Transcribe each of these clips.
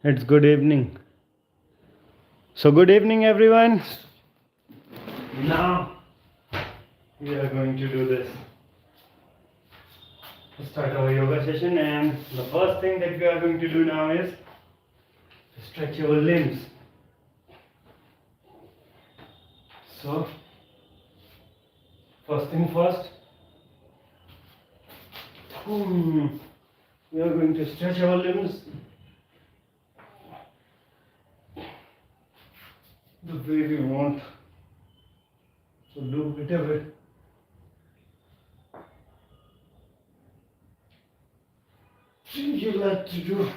It's good evening. So good evening everyone. Now we are going to do this. Start our yoga session, and the first thing that we are going to do now is to stretch our limbs. So first thing first, we are going to stretch our limbs the way we want. So do whatever you like to do.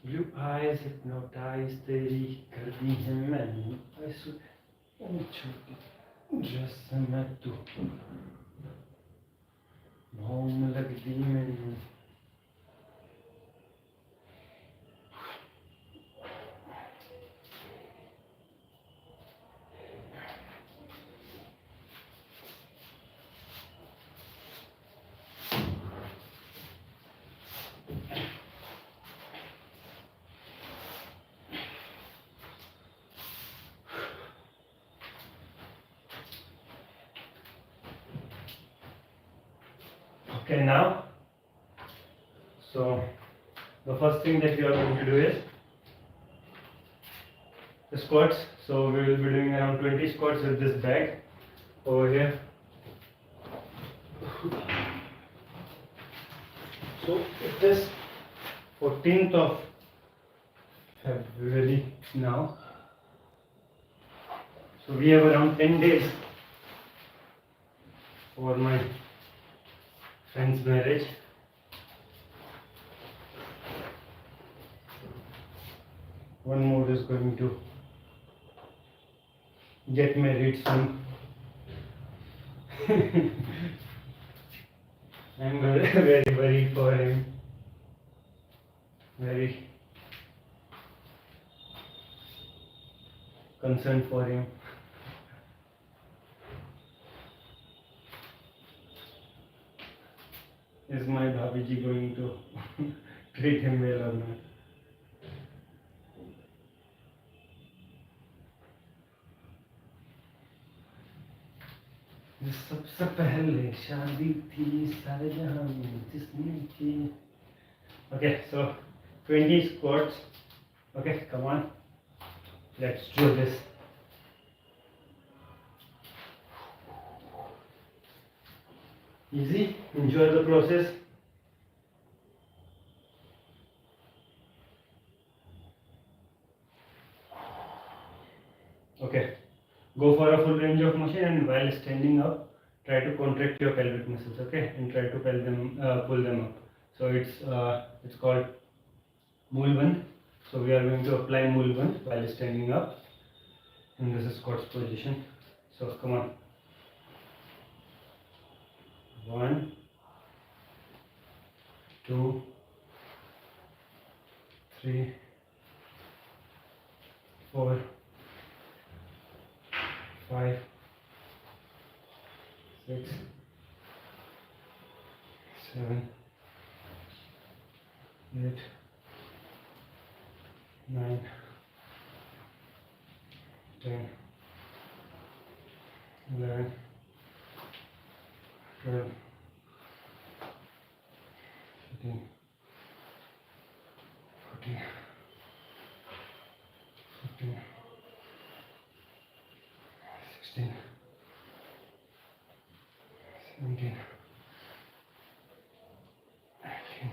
Blue eyes hypnotize तेरी कर दी है मैंने ऐसे छोटी जैसे मैं तू भौम लग दी मैंने. Okay, now, so the first thing that we are going to do is the squats. So we will be doing around 20 squats with this bag over here. So it is 14th of February now. So we have around 10 days for my friend's marriage. One more is going to get married soon. I'm very worried for him. Very concerned for him. Is my Bhabiji going to treat him well or not? सबसे पहले शादी थी सारे जहां में जिसने की. Okay, so 20 squats. Okay, come on, let's do this. Easy, enjoy the process. Okay, go for a full range of motion, and while standing up, try to contract your pelvic muscles. Okay, and try to pull them up. So it's called Moolband. So we are going to apply Moolband while standing up in this squats position. So come on. 1, 2, 3, 4, 5, 6, 7, 8, 9, 10, 11, 12, 13, 14, 15, 16, 17, 18,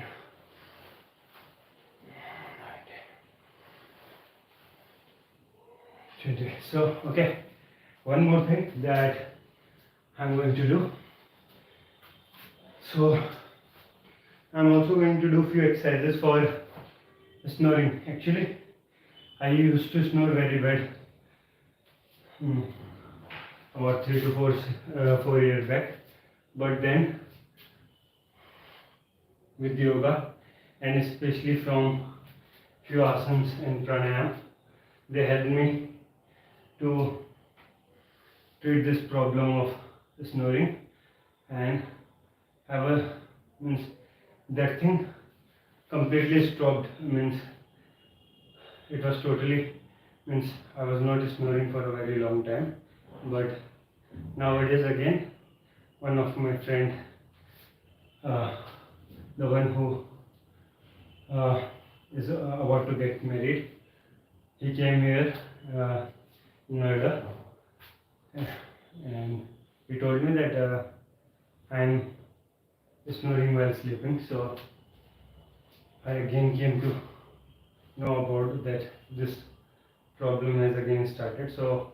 19, 20. So, okay, one more thing that I'm going to do. So I'm also going to do few exercises for snoring. Actually, I used to snore very bad about 4 years back, but then with yoga and especially from few asanas and pranayam, they helped me to treat this problem of snoring and have a means that thing completely stopped. Means it was totally means I was not snoring for a very long time, but nowadays again one of my friend, the one who is about to get married, he came here in Noida and he told me that I am snoring while sleeping. So I again came to know about that this problem has again started. So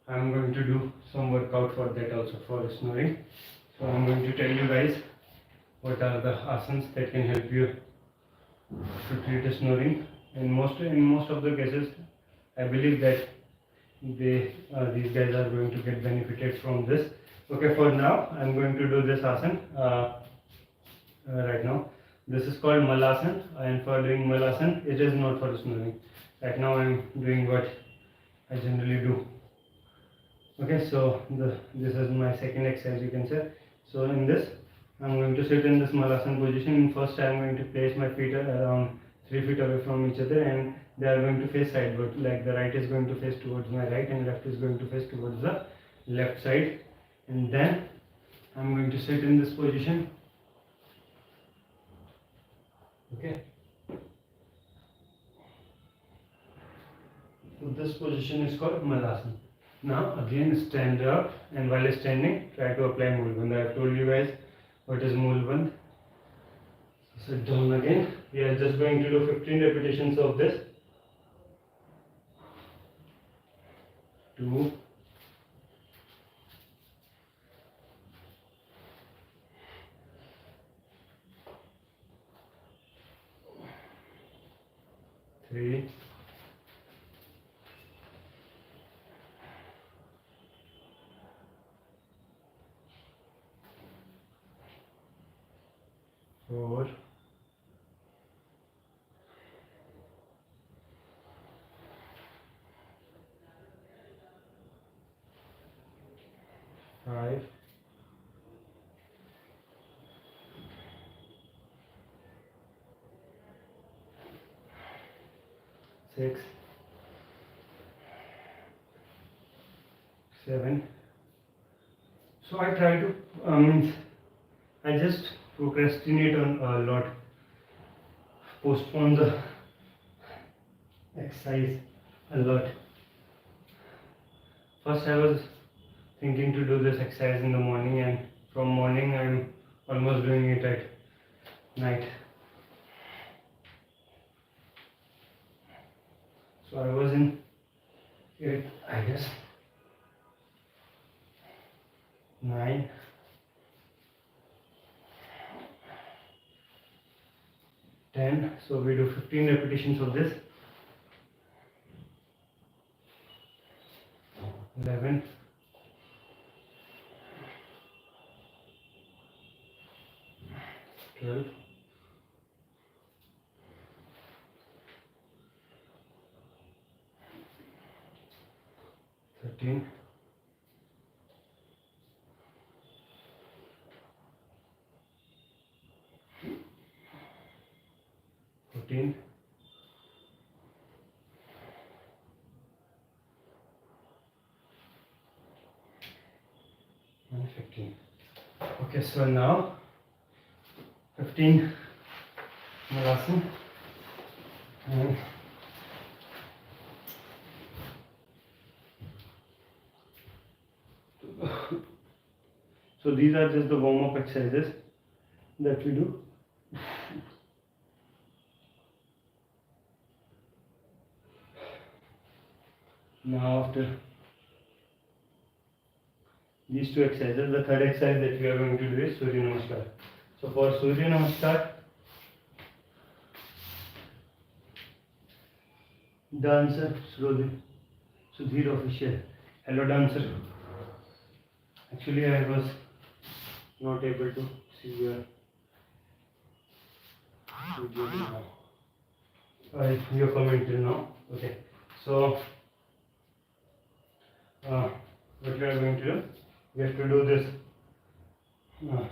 I am going to do some workout for that also, for snoring. So I am going to tell you guys what are the asanas that can help you to treat snoring. In most of the cases, I believe that these guys are going to get benefited from this. Okay, for now I am going to do this asana right now. This is called Malasana, and for doing Malasana, it is not for snoring. Right now I am doing what I generally do. Okay, so this is my second exercise, you can say. So in this, I am going to sit in this Malasana position. First I am going to place my feet around 3 feet away from each other, and they are going to face sideward. Like the right is going to face towards my right and left is going to face towards the left side. And then I am going to sit in this position. Okay. So this position is called Malasana. Now again stand up, and while standing try to apply Mulband. I have told you guys what is Mulband. So sit down again. We are just going to do 15 repetitions of this. 2, 3, 4, 5, 6, 7. So I try to I just procrastinate on a lot, postpone the exercise a lot. First I was thinking to do this exercise in the morning, and from morning I am almost doing it at night. So I was in 8, I guess 9, 10. So we do 15 repetitions of this. 11, 12, 13, 14, 15. Okay, so now 15 Malasana, and so these are just the warm-up exercises that we do. Now after these two exercises, the third exercise that we are going to do is Surya Namaskar. So for Surya Namaskar, dancer slowly. Sudhir official. Hello dancer. Actually I was not able to see your video now. Your comment till now. Okay. So what we are going to do? We have to do this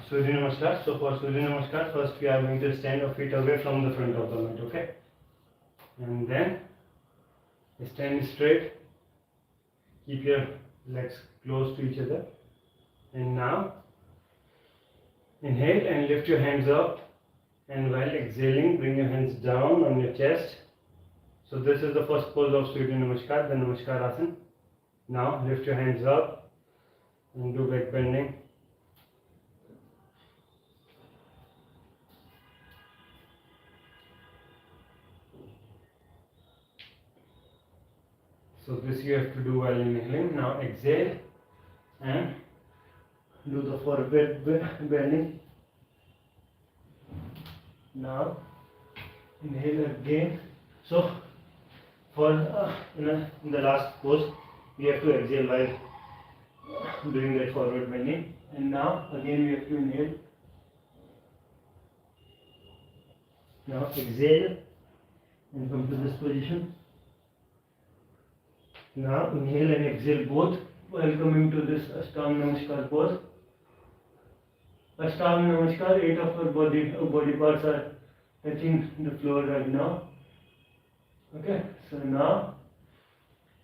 Surya Namaskar. So for Surya Namaskar, first we are going to stand a feet away from the front of the mat. Okay. And then stand straight. Keep your legs close to each other. And now inhale and lift your hands up. And while exhaling, bring your hands down on your chest. So this is the first pose of Surya Namaskar, the Namaskar Asana. Now lift your hands up and do back bending. So this you have to do while inhaling. Now exhale and do the forward bending. Now inhale again. So for in the last pose we have to exhale while doing that forward bending. And now again we have to inhale. Now exhale and come to this position. Now inhale and exhale both while coming to this Ashtanga Namaskar pose. Ashtanga Namaskar, 8 of our body parts are touching the floor right now. Okay, so now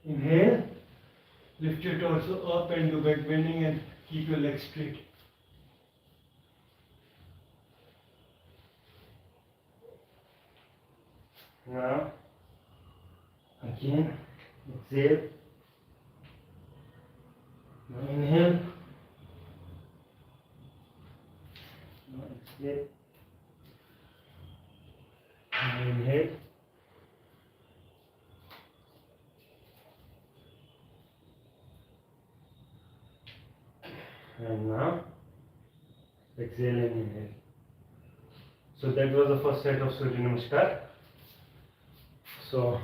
inhale, lift your torso up and do back bending and keep your legs straight. Now again exhale. Now inhale. Now exhale. Now inhale. And now exhale and inhale. So that was the first set of Surya Namaskar. So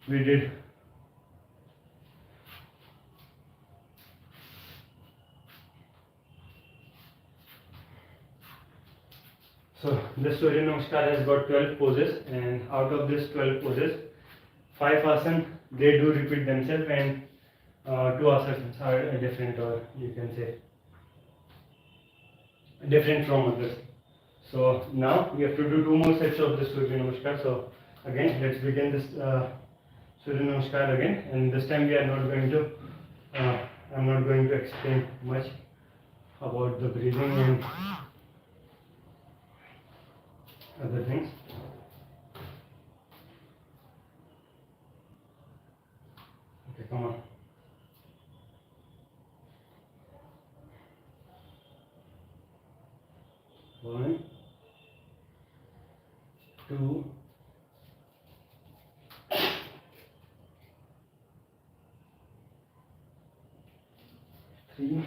we did this Surya Namaskar has got 12 poses, and out of this 12 poses, 5 asanas they do repeat themselves, and 2 asanas are different, or you can say different from others. So now we have to do 2 more sets of the Surya Namaskar. So again, let's begin this Surya Namaskar again, and this time we are not going to I'm not going to explain much about the breathing and other things. Okay, come on. One, two, three,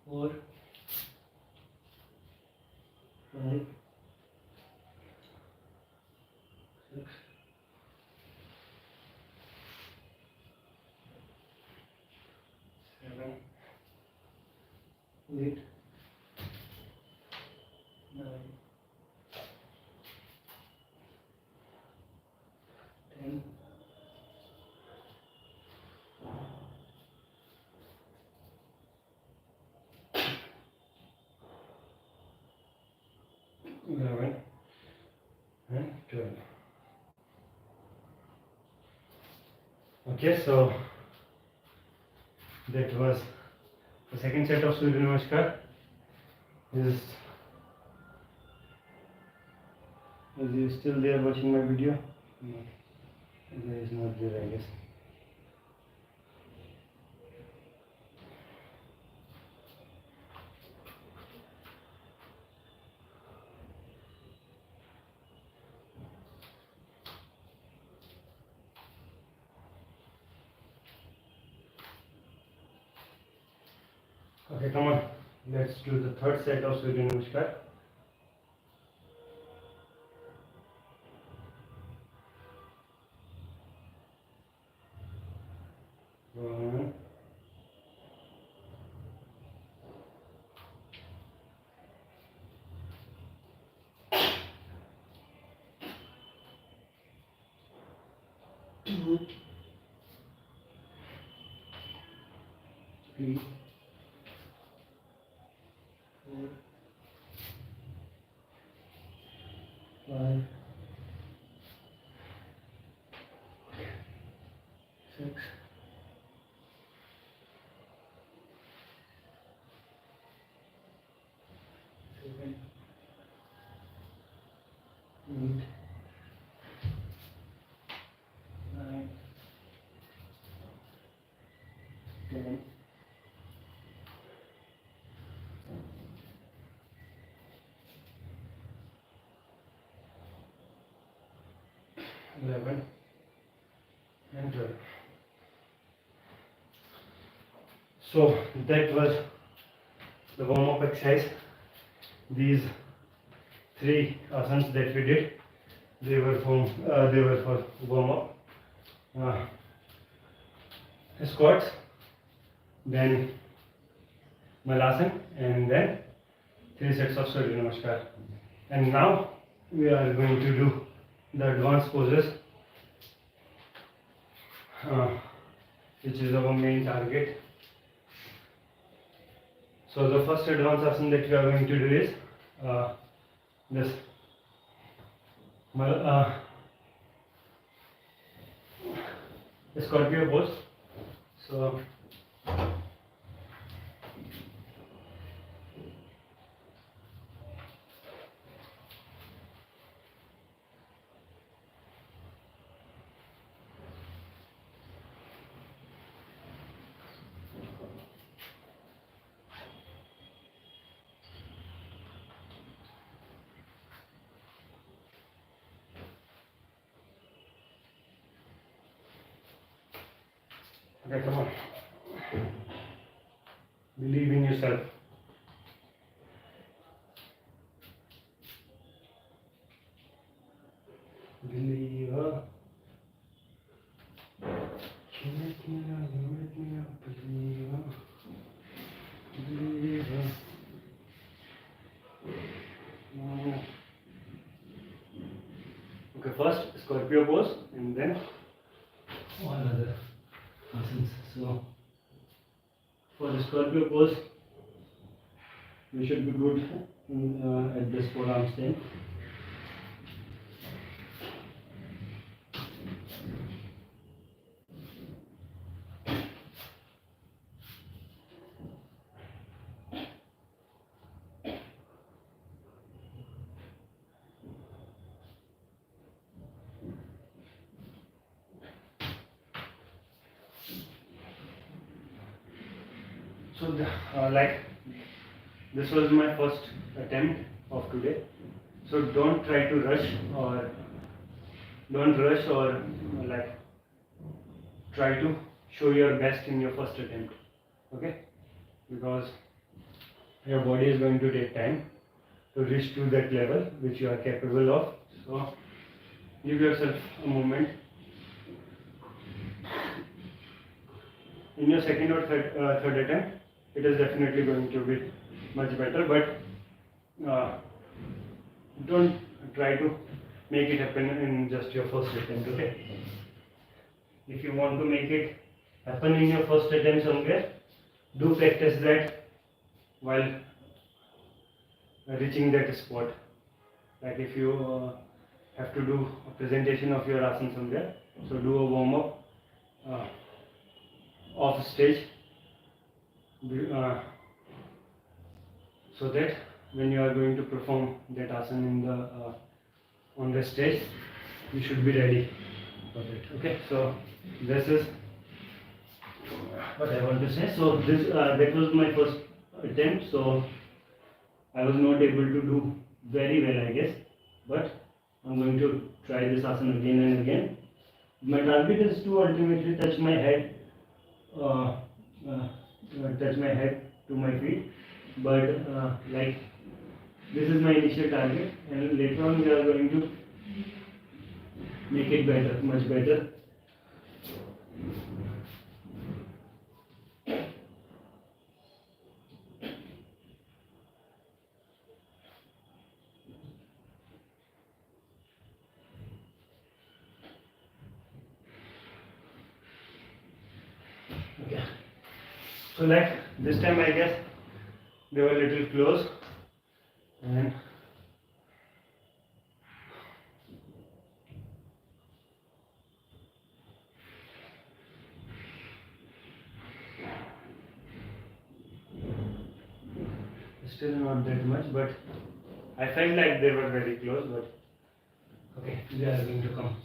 4, 5, 6, 7, 8, 9, 10, 11 and 12. Okay, so that was the second set of Surya Namaskar. Is you still there watching my video? No, there is not there, I guess. Okay, come on. Let's do the third set of Surya Namaskar. 2, 3, 4, 5, 6, 7, 8, 9, 10, 11, and 12. So that was the warm-up exercise. These 3 asanas that we did, they were for warm-up. Squats, then malasan, and then 3 sets of Surya Namaskar. And now we are going to do the advanced poses, which is our main target. So the first advanced asana that we are going to do is this Scorpio pose. So okay, come on. Believe in yourself. Believe. Believe. Okay, first Scorpio pose and then all other asanas. So for the Scorpio pose, we should be good at this forearm stand. So like this was my first attempt of today. So don't try to rush or like try to show your best in your first attempt. Okay? Because your body is going to take time to reach to that level which you are capable of. So give yourself a moment. In your second or third attempt, it is definitely going to be much better, but don't try to make it happen in just your first attempt. Okay? If you want to make it happen in your first attempt somewhere, do practice that while reaching that spot. Like if you have to do a presentation of your asana somewhere, so do a warm up off stage, so that when you are going to perform that asana in the on the stage, you should be ready for it. Okay, so this is what I want to say. So this that was my first attempt, so I was not able to do very well, I guess, but I'm going to try this asana again and again. My target is to ultimately touch my head to my feet, but like this is my initial target, and later on we are going to make it better, much better. So like this time I guess they were a little close, and still not that much, but I felt like they were very close. But okay, they are going to come.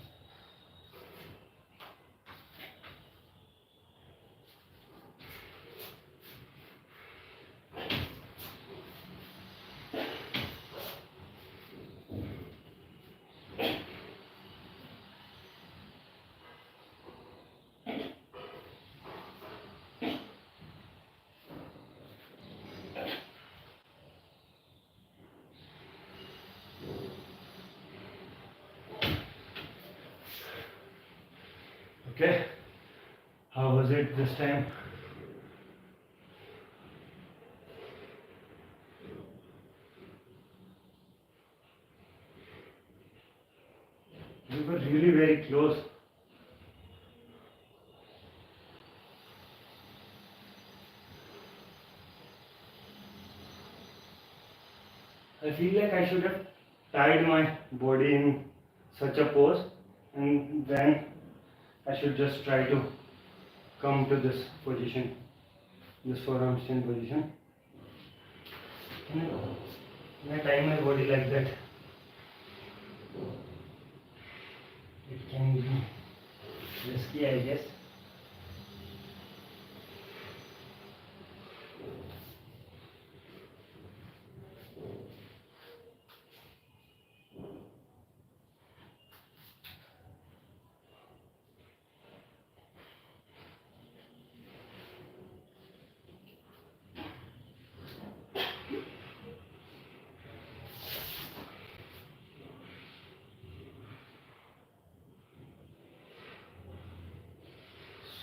Okay, how was it this time? We were really very close. I feel like I should have tied my body in such a pose, and then I should just try to come to this position, this forearm stand position. Can I tie my body like that? It can be risky, I guess.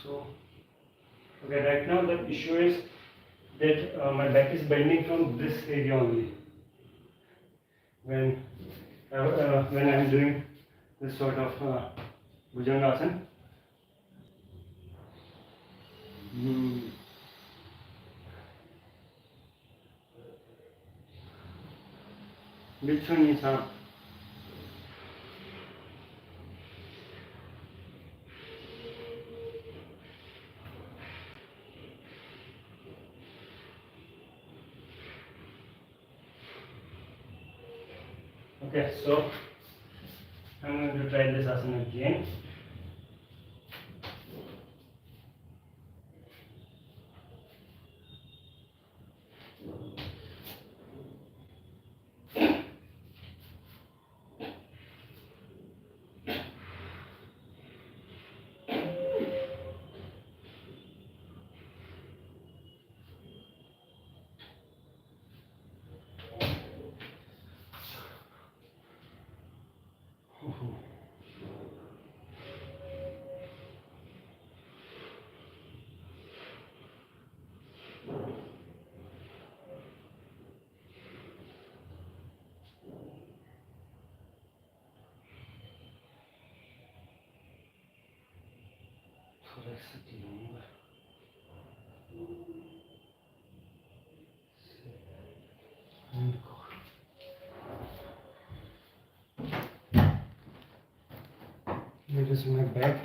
So, okay, right now the issue is that my back is bending from this area only. When I am doing this sort of Bhujangasana. Which one is up? Okay, so I'm going to try this asana again. Here is my back.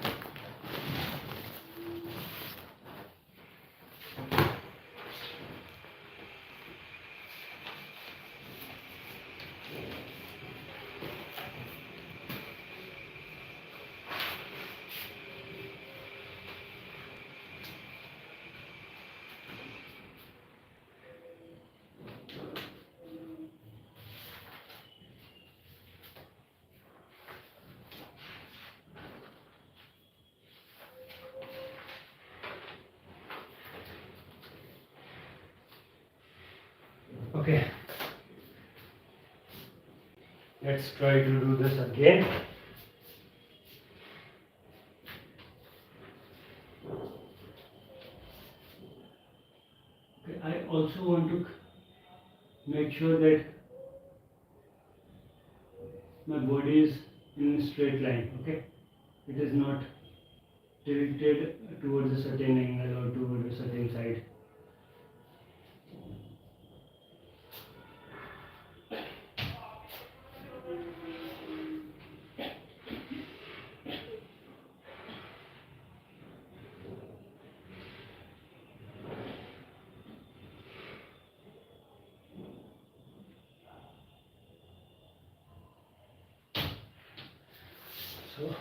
Okay, let's try to do this again. Okay, I also want to make sure that my body is in a straight line. Okay, it is not tilted towards a certain angle or towards a certain side. So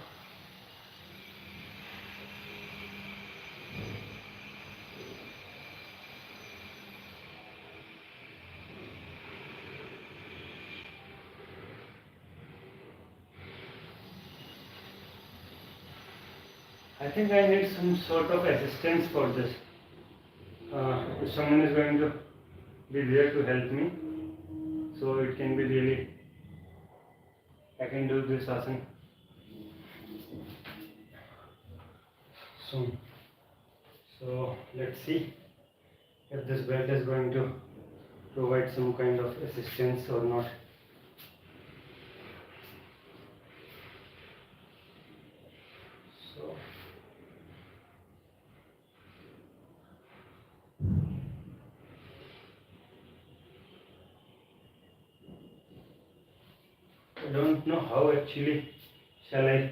I think I need some sort of assistance for this. If someone is going to be there to help me, so it can be really, I can do this asana soon. So let's see if this belt is going to provide some kind of assistance or not. So I don't know how actually shall I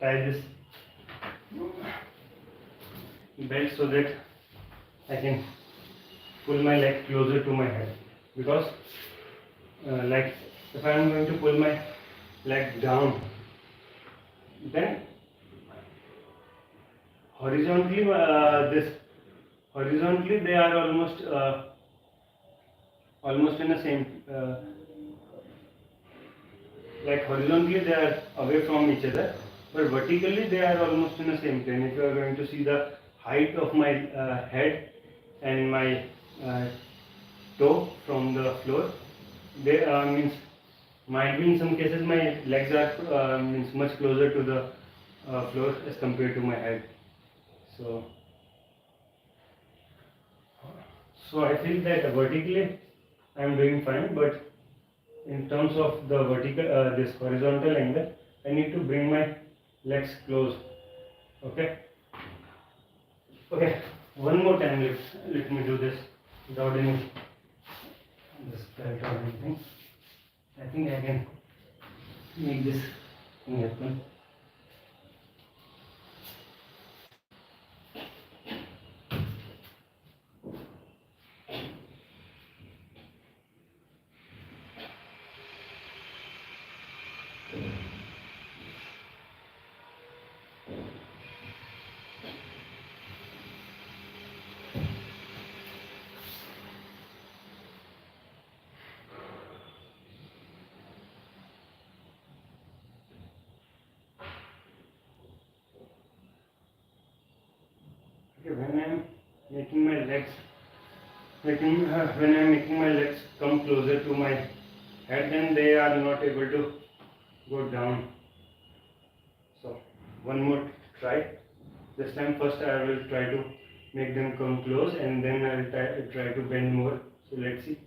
tie this belt so that I can pull my leg closer to my head, because like if I am going to pull my leg down, then horizontally horizontally they are almost in the same like horizontally they are away from each other, but vertically they are almost in the same plane. If you are going to see the height of my head and my toe from the floor, they means might be in some cases my legs are means much closer to the floor as compared to my head. So I feel that vertically I am doing fine, but in terms of the vertical this horizontal angle, I need to bring my legs close. Okay, one more time, let me do this without any this belt or anything. I think I can make this thing happen. When I am making my legs, when I am making my legs come closer to my head, then they are not able to go down. So one more try. This time first I will try to make them come close, and then I will try to bend more. So let's see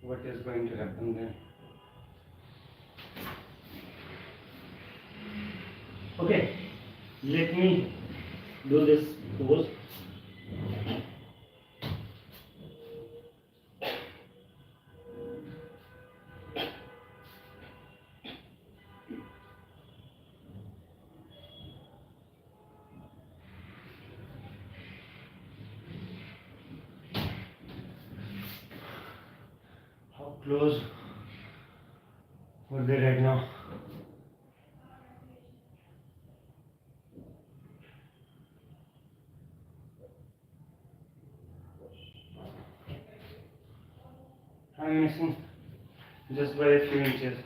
what is going to happen then. Okay, let me do this pose. How close were they right now? I'm missing just by a few inches,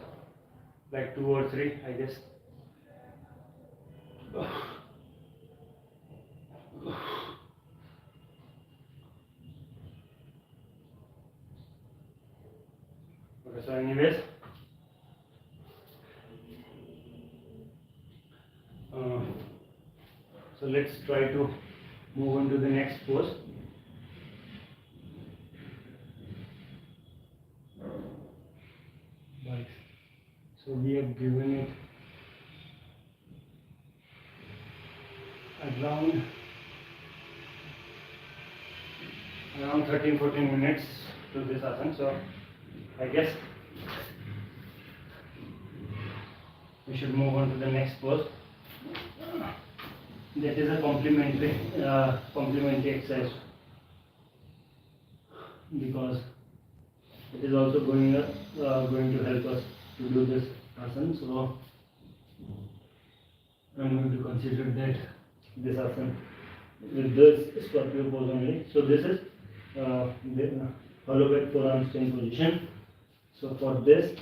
like 2 or 3, I guess. Okay, so anyways, so let's try to move on to the next pose. Right. So we have given it around 13-14 minutes to this asana. So I guess we should move on to the next pose. That is a complementary exercise, because it is also going to help us to do this asana. So I'm going to consider that this asana with this scorpio pose only. So this is the hollow back forearm staying position. So for this,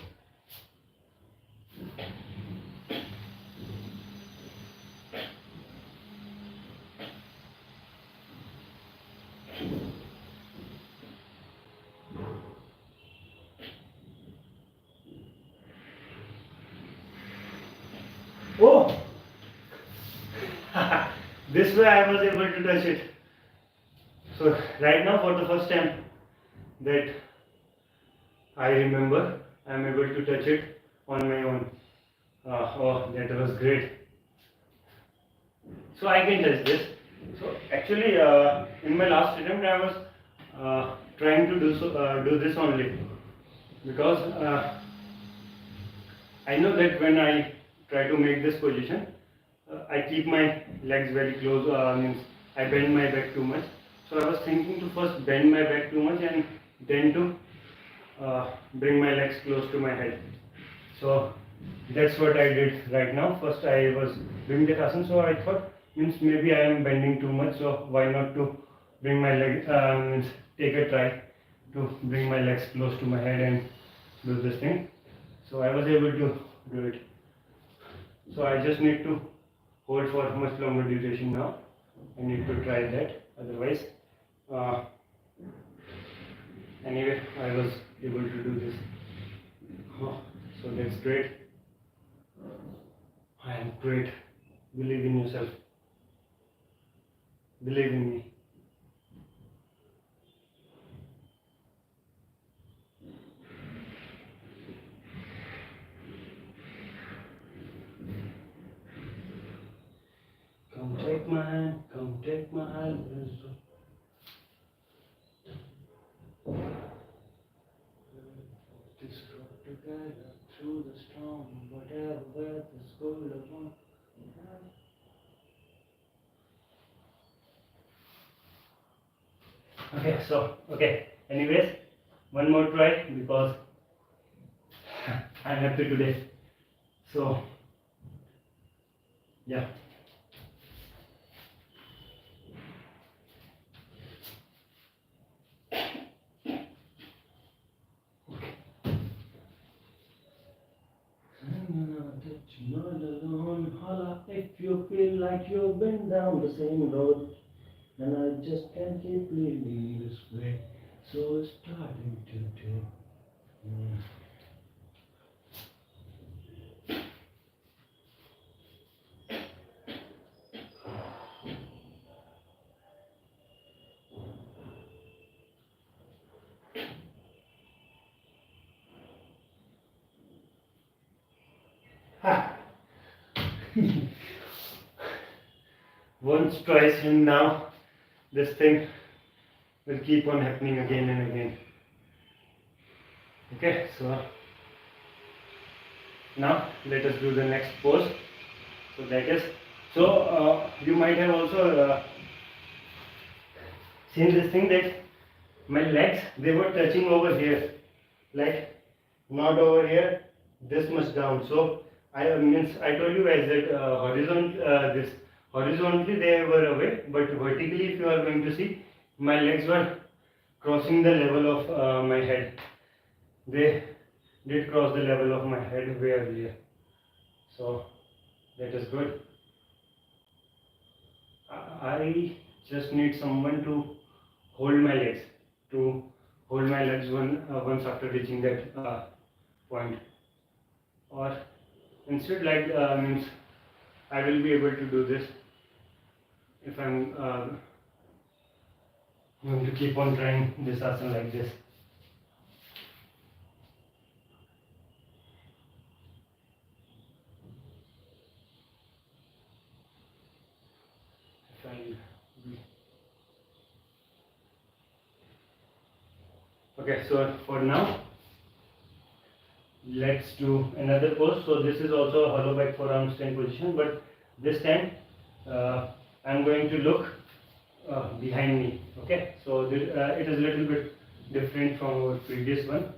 oh, this way I was able to touch it. So right now, for the first time that I remember, I am able to touch it on my own. Oh, that was great. So I can touch this. So actually, in my last attempt, I was trying to do this only, because I know that when I try to make this position, I keep my legs very close. Means I bend my back too much. So I was thinking to first bend my back too much and then to bring my legs close to my head. So that's what I did right now. First I was doing that asana, so I thought, means maybe I am bending too much, so why not to bring my leg, means take a try to bring my legs close to my head and do this thing. So I was able to do it. So I just need to hold for much longer duration now. I need to try that, otherwise anyway I was able to do this. Oh, so that's great. I am great. Believe in yourself. Believe in me. Come take my hand, come take my hand. This road together through the storm, whatever weather's going on. Okay, anyways, one more try, because I'm happy today. So yeah. Not alone, holla if you feel like you've been down the same road, and I just can't keep living this way, so it's starting to do. Once, twice, and now this thing will keep on happening again and again. Okay, so now let us do the next pose. So that is, you might have also seen this thing, that my legs, they were touching over here, like not over here, this much down. So I told you guys that this horizontally they were away, but vertically, if you are going to see, my legs were crossing the level of my head. They did cross the level of my head way earlier. So that is good. I just need someone to hold my legs, once after reaching that point. Or instead, like I will be able to do this if I'm going to keep on trying this asana like this. Okay, so for now, let's do another pose. So this is also a hollow back forearm stand position, but this time I'm going to look behind me. Okay, so it is a little bit different from our previous one.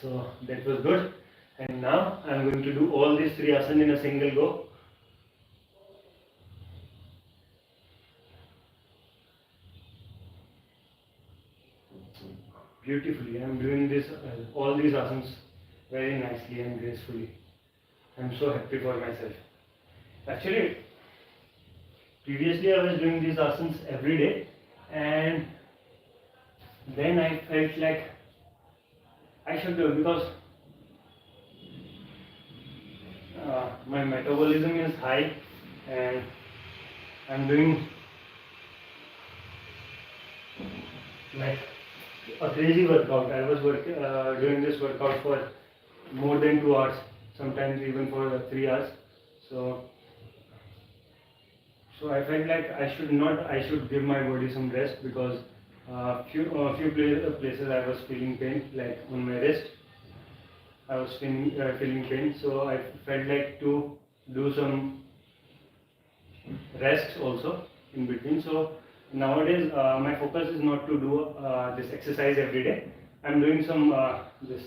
So that was good. And now I am going to do all these 3 asanas in a single go. Beautifully. I am doing this all these asanas very nicely and gracefully. I am so happy for myself. Actually, previously I was doing these asanas every day, and then I felt like I should do it because my metabolism is high and I'm doing like a crazy workout. I was doing this workout for more than 2 hours, sometimes even for 3 hours. So I felt like I should give my body some rest, because few places I was feeling pain, like on my wrist. I was feeling pain, so I felt like to do some rest also in between. So nowadays my focus is not to do this exercise every day. I'm doing some this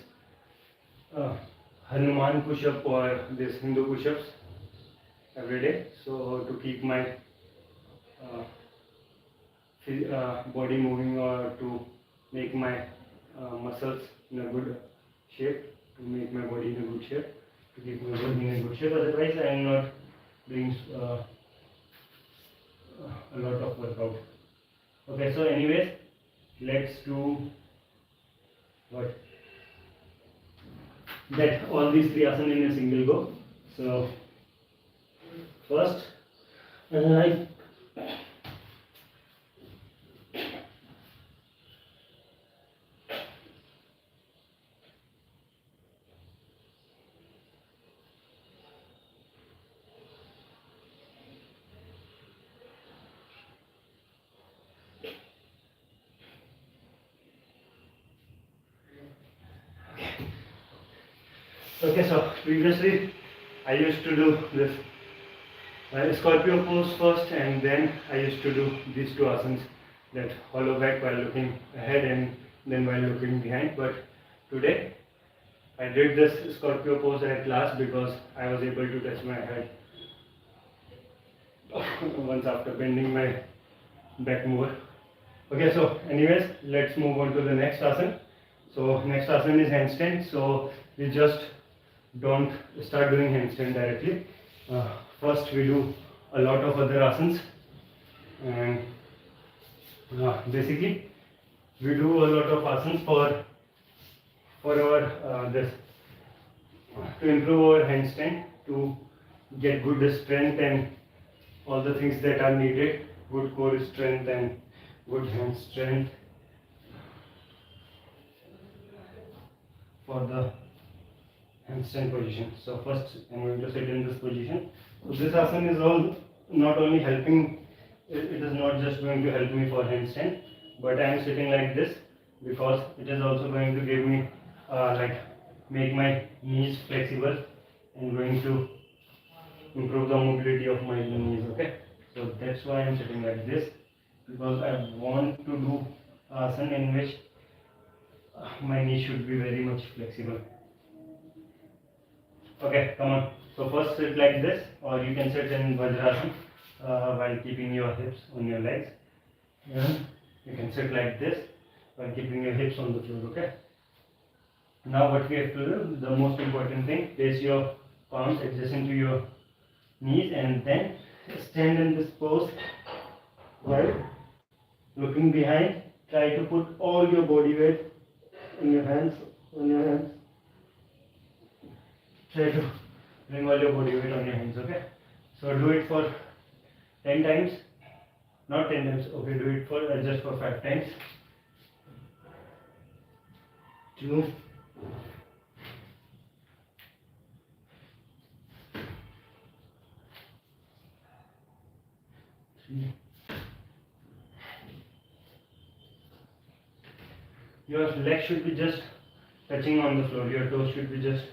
Hanuman push-up or this Hindu push-ups every day. So to keep my body moving, or to make my muscles in a good shape, to make my body in a good shape, to keep my body in a good shape. Otherwise, I am not doing a lot of workout. Okay, so anyways, let's do what? That all these 3 asanas in a single go. So first, okay, so previously I used to do this Scorpio pose first, and then I used to do these 2 asanas, that hollow back while looking ahead and then while looking behind. But today I did this Scorpio pose at last because I was able to touch my head once after bending my back more. Okay, so anyways, let's move on to the next asana. So next asana is handstand. So we just don't start doing handstand directly. First we do a lot of other asanas, and basically we do a lot of asanas for our this to improve our handstand, to get good strength and all the things that are needed, good core strength and good hand strength for the handstand position. So first I'm going to sit in this position. So this asana is all not only helping, it is not just going to help me for handstand, but I am sitting like this because it is also going to give me make my knees flexible and going to improve the mobility of my knees. Okay, so that's why I am sitting like this, because I want to do asana in which my knee should be very much flexible. Okay, come on. So first sit like this, or you can sit in Vajrasana while keeping your hips on your legs. And you can sit like this while keeping your hips on the floor. Okay. Now what we have to do, the most important thing, place your palms adjacent to your knees and then stand in this pose while looking behind. Try to put all your body weight in your hands, Try to bring all your body weight on your hands, okay? So do it for 10 times, not 10 times, okay, do it for just for 5 times. 2, 3. Your legs should be just touching on the floor, your toes should be just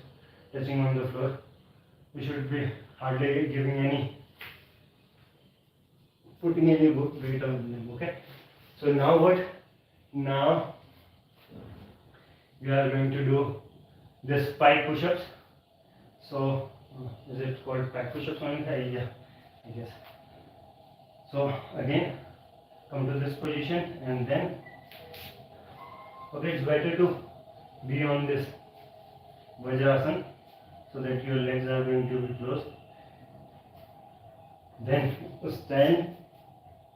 touching on the floor. You should be hardly putting any weight on them, okay? So now what? Now we are going to do this pike push-ups. So is it called pike push-ups only? Yeah, I guess. So again, come to this position and then, okay, it's better to be on this Vajrasana so that your legs are going to be closed. Then stand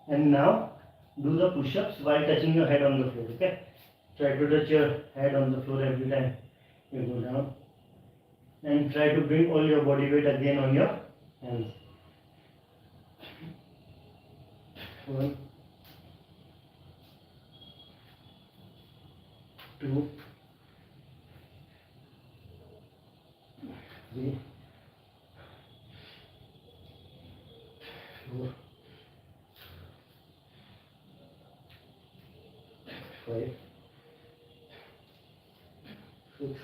and now do the push-ups while touching your head on the floor, okay? Try to touch your head on the floor every time you go down. And try to bring all your body weight again on your hands. 1, 2, 3, 4, 5, 6,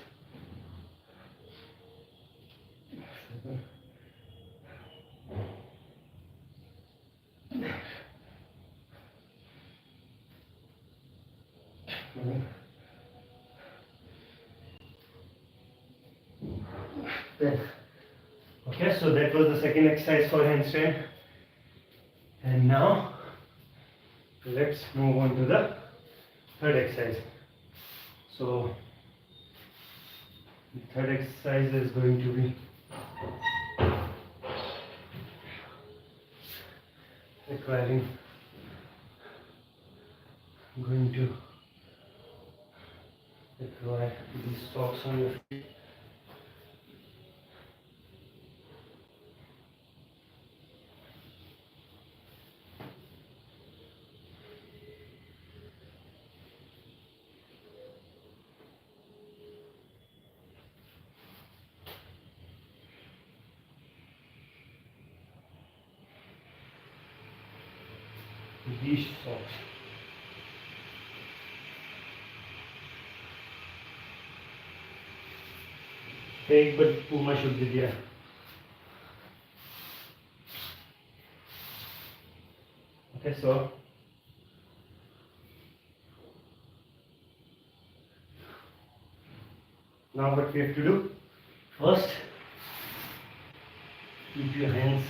7, 9, 10. Okay, so that was the second exercise for handstand. And now let's move on to the third exercise. So the third exercise is going to be requiring require these socks on your feet. These socks. एक बार Puma शुद्ध दिया. Okay, so now what we have to do? First, keep your hands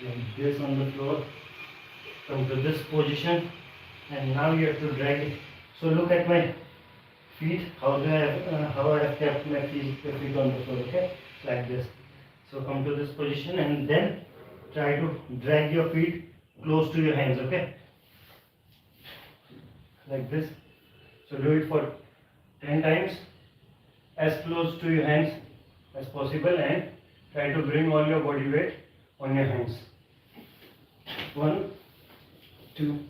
like this on the floor. Come to this position, and now you have to drag it. So look at my feet. How I have kept my feet on the floor? Okay, like this. So come to this position, and then try to drag your feet close to your hands. Okay, like this. So do it for 10 times, as close to your hands as possible, and try to bring all your body weight on your hands. 1, 2,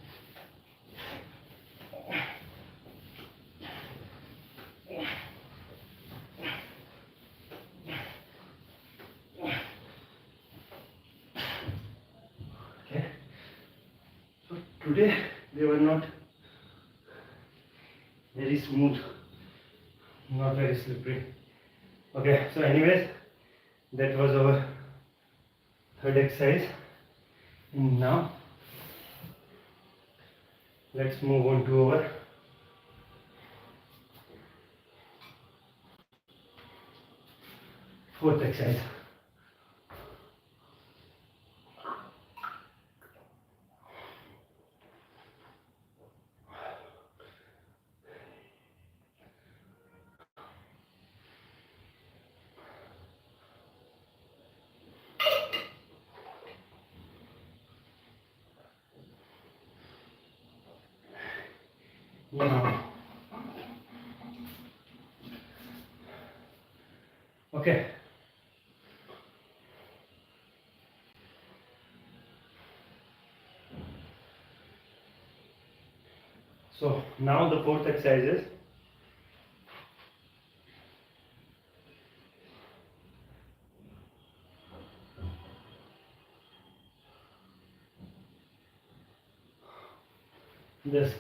'Okay. So today they were not very smooth, not very slippery. Okay, so anyways, that was our third exercise. And now let's move on to our fourth exercise. Okay. So now the fourth exercise is this.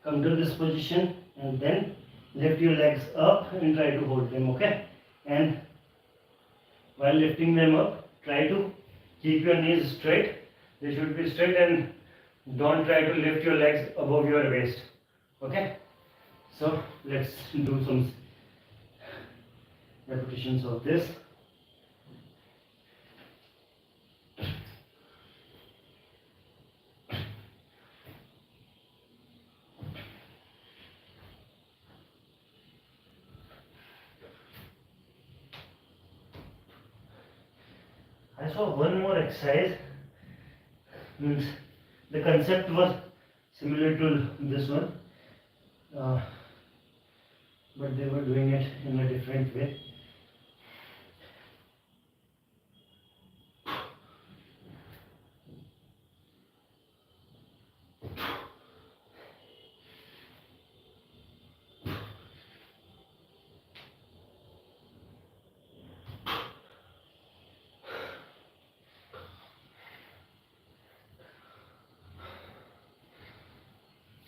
Come to this position and then lift your legs up and try to hold them, okay? And while lifting them up, try to keep your knees straight. They should be straight, and don't try to lift your legs above your waist, okay? So let's do some repetitions of this. I saw one more exercise. Means the concept was similar to this one, but they were doing it in a different way.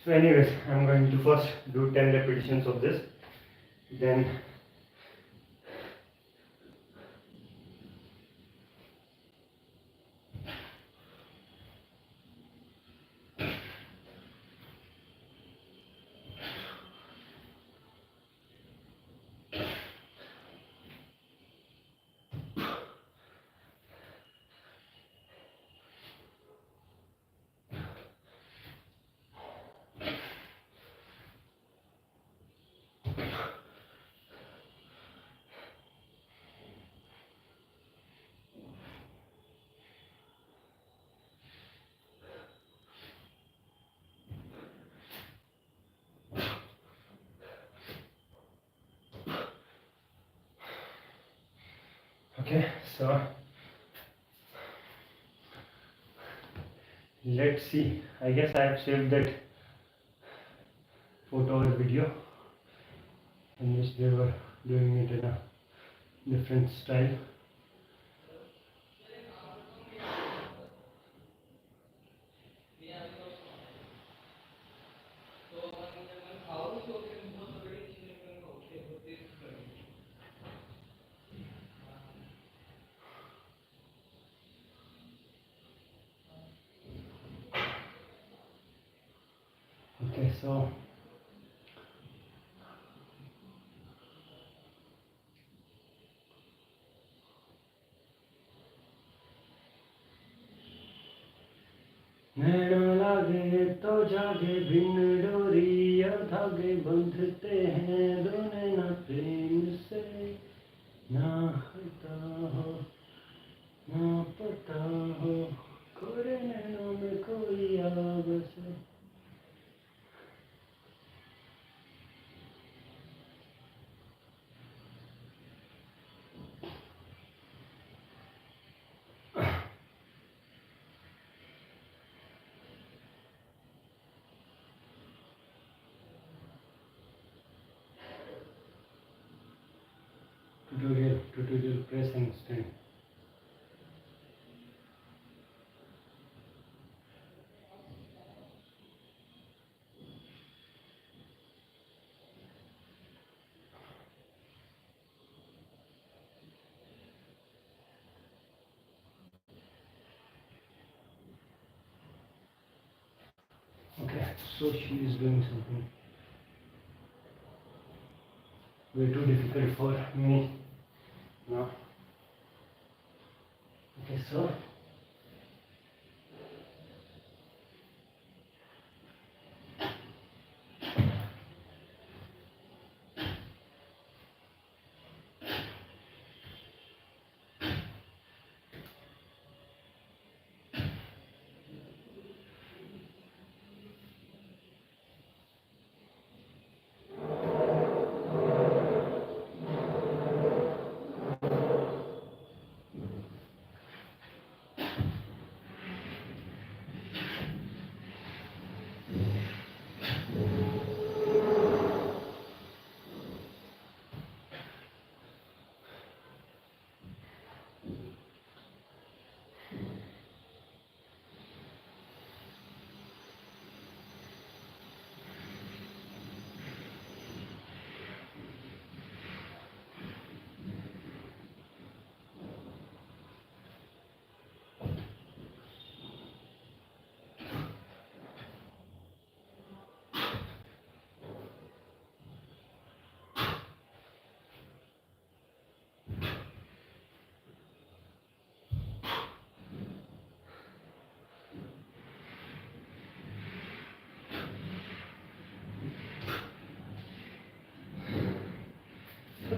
So anyways, I'm going to first do 10 repetitions of this, then okay, so let's see. I guess I have saved that photo or video in which they were doing it in a different style. Okay, so नैना लागे तो जागे बिन डोरी और धागे बंधते हैं दो नैना प्रेम से ना हटा हो ना पता हो कोरे नैनों में कोई आग से. Tutorial press and stand. Okay, so she is doing something way too difficult for me now. Okay, so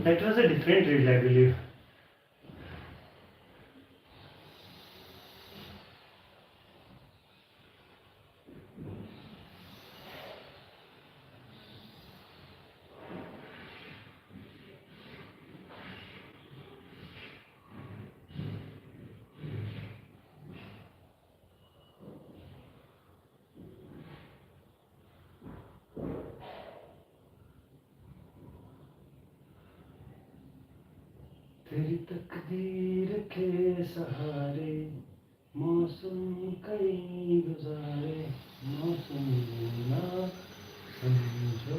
That was a different reel, I believe. तेरी तकदीर के सहारे मौसम कई गुजारे, मौसम ना समझो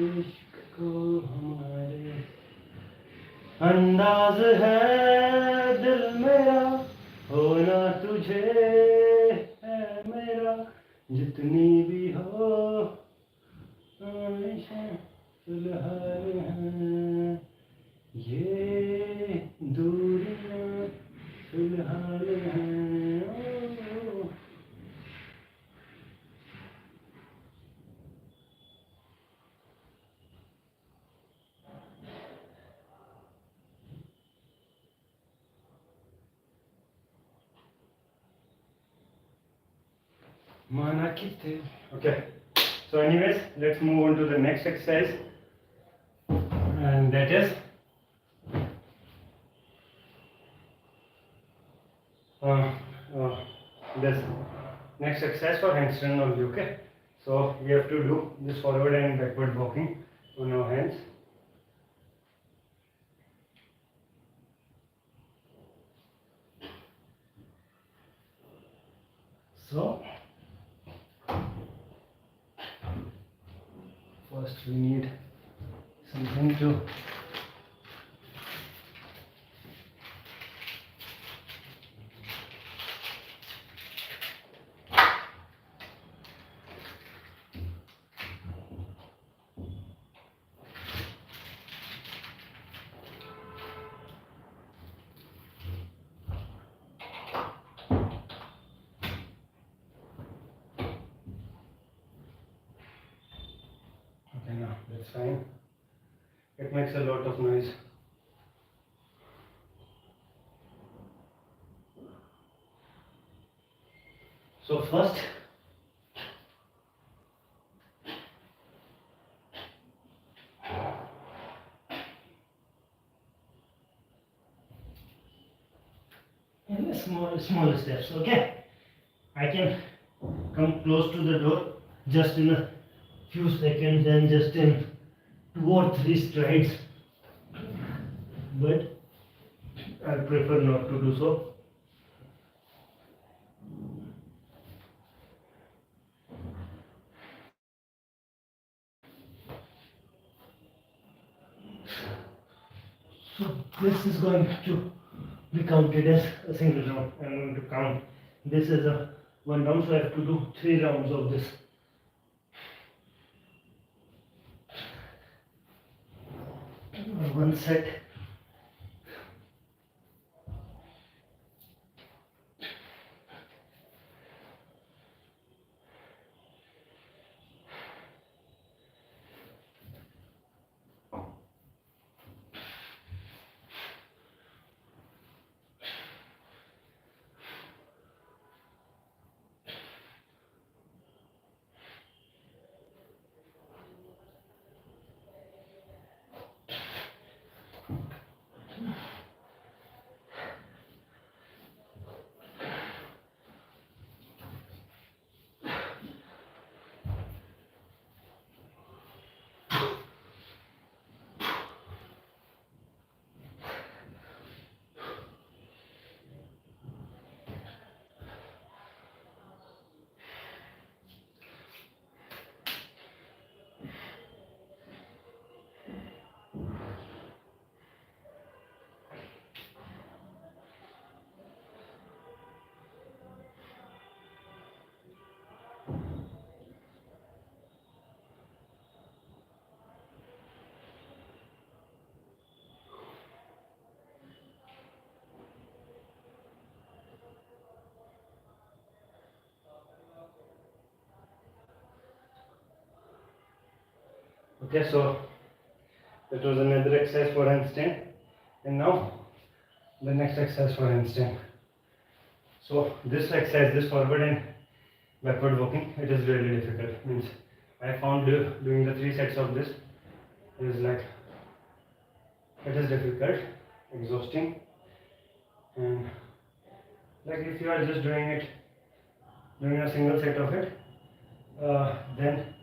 इश्क को हमारे। अंदाज है दिल मेरा होना तुझे है मेरा, जितनी भी हो फिलहाल है ये दूरियां फिलहाल हैं। माना कितने। Okay, so anyways, let's move on to the next exercise, and that is this next exercise for handstand only. Okay, so we have to do this forward and backward walking on our hands. So first we need something to that's fine. It makes a lot of noise. So first in the small steps. Okay, I can come close to the door just in a few seconds and just in 2 or 3 strides, but I prefer not to do so. So this is going to be counted as a single round. I'm going to count this as a 1 round, so I have to do 3 rounds of this. One set. Okay, so That was another exercise for handstand. And now the next exercise for handstand. So this exercise, this forward and backward walking, it is really difficult. Means I found doing the 3 sets of this is like, it is difficult, exhausting, and like if you are just doing a single set of it, then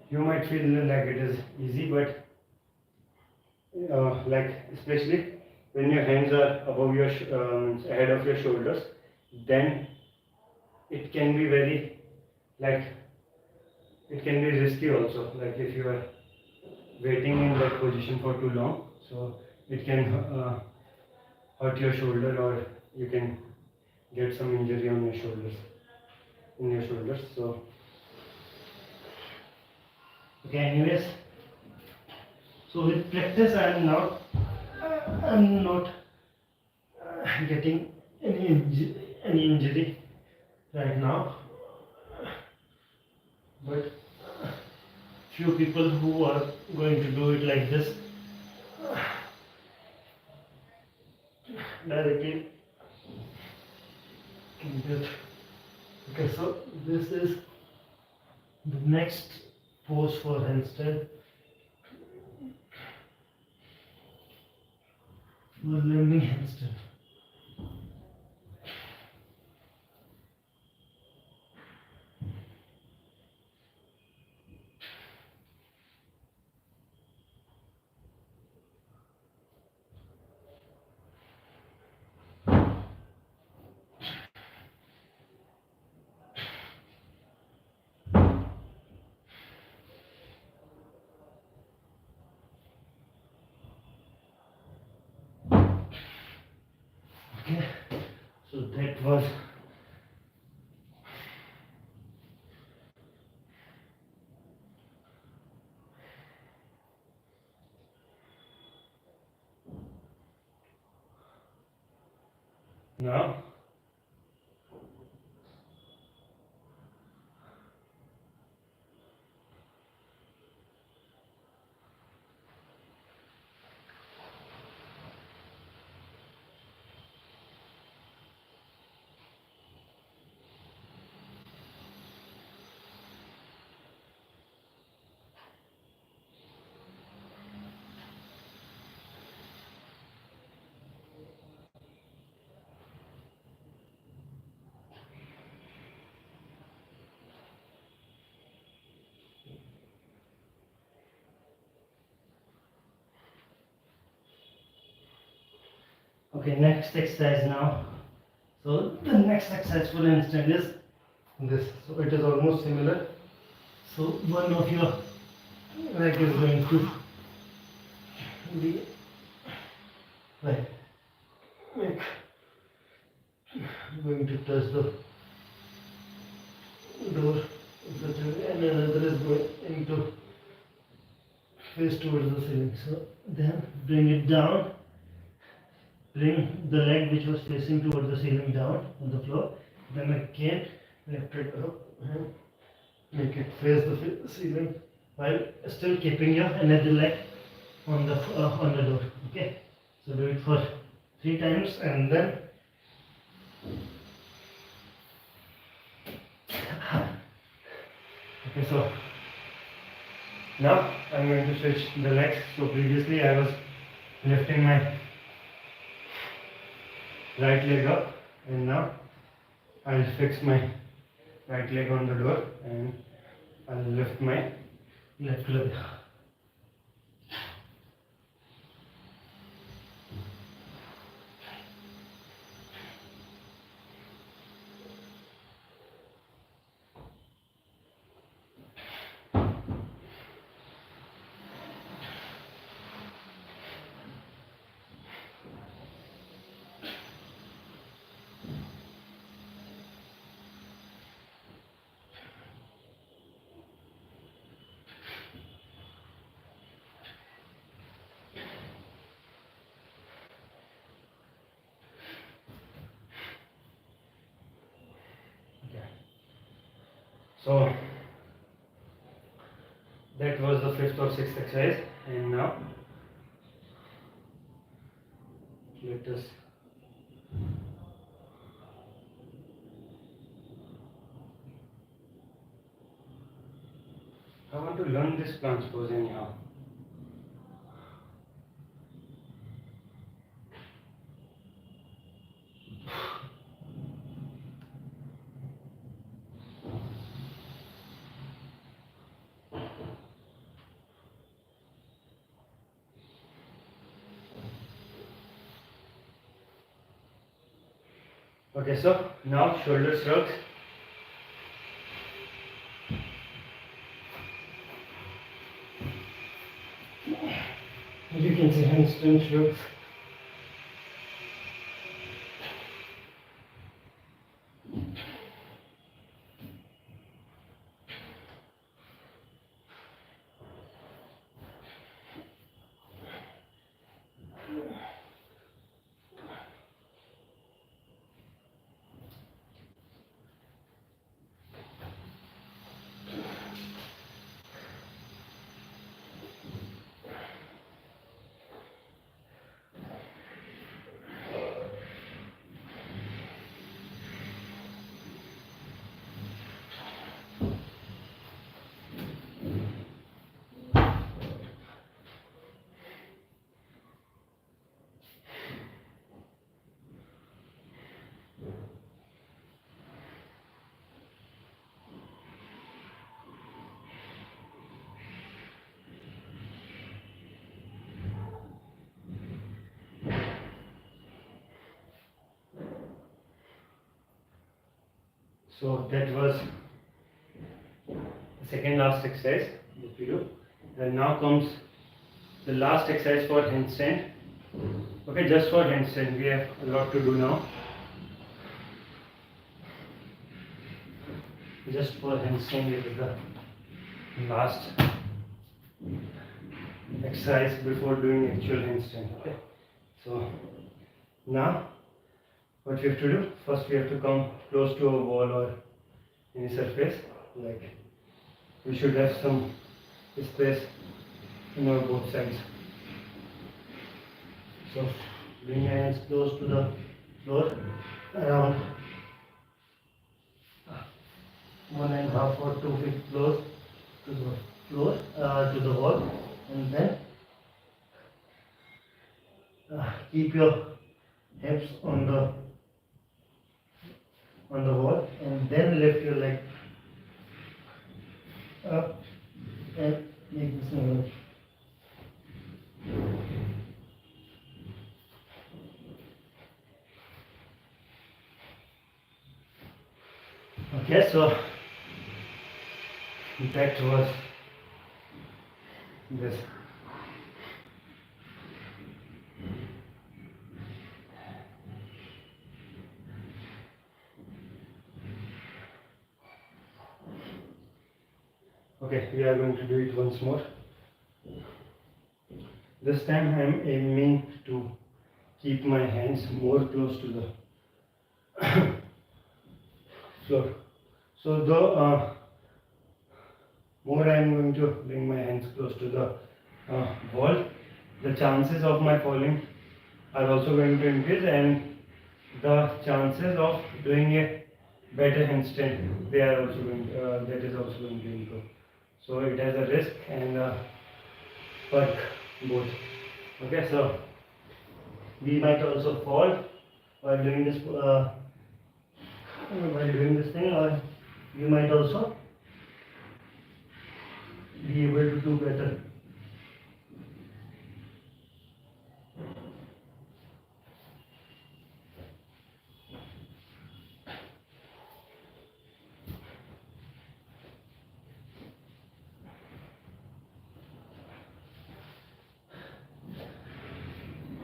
you might feel like it is easy, but like especially when your hands are above your ahead of your shoulders, then it can be very, like, it can be risky also, like if you are waiting in that position for too long, so it can hurt your shoulder, or you can get some injury on your shoulders, so okay, anyways, so with practice I'm not getting any injury right now, but few people who are going to do it like this directly can get. Okay, so this is the next pose for handstand. For learning handstand. Okay, so that was now. Okay, next exercise now. So the next exercise for handstand is this. So it is almost similar. So one of your leg is going to be like going to touch the door in such a way, and another is going to face towards the ceiling. So then bring it down. Bring the leg which was facing towards the ceiling down on the floor. Then again lift it up and make it face the ceiling while still keeping your another leg on the door. Okay, so do it for 3 times, and then okay, so now I'm going to switch the legs. So previously I was lifting my right leg up, and now I'll fix my right leg on the door and I'll lift my left leg. So that was the 5th or 6th exercise, and now let us I want to learn this plank pose anyhow. Okay, so now shoulder shrugs. You can see handstand shrugs. So that was the second last exercise that we do. And now comes the last exercise for handstand. Okay, just for handstand, we have a lot to do now. Just for handstand, it is the last exercise before doing actual handstand. Okay, so now what we have to do, first we have to come close to a wall or any surface, like we should have some space in our both sides. So bring your hands close to the floor, around 1.5 or 2 feet close to the floor, to the wall, and then keep your hips on the wall, and then lift your leg up and make this movement. Okay, so that was this. Okay, we are going to do it once more. This time I am aiming to keep my hands more close to the floor. So the more I am going to bring my hands close to the wall, the chances of my falling are also going to increase, and the chances of doing a better handstand, they are also going that is also going to improve. So it has a risk and a perk both. Okay, so we might also fall while doing this thing, or you might also be able to do better.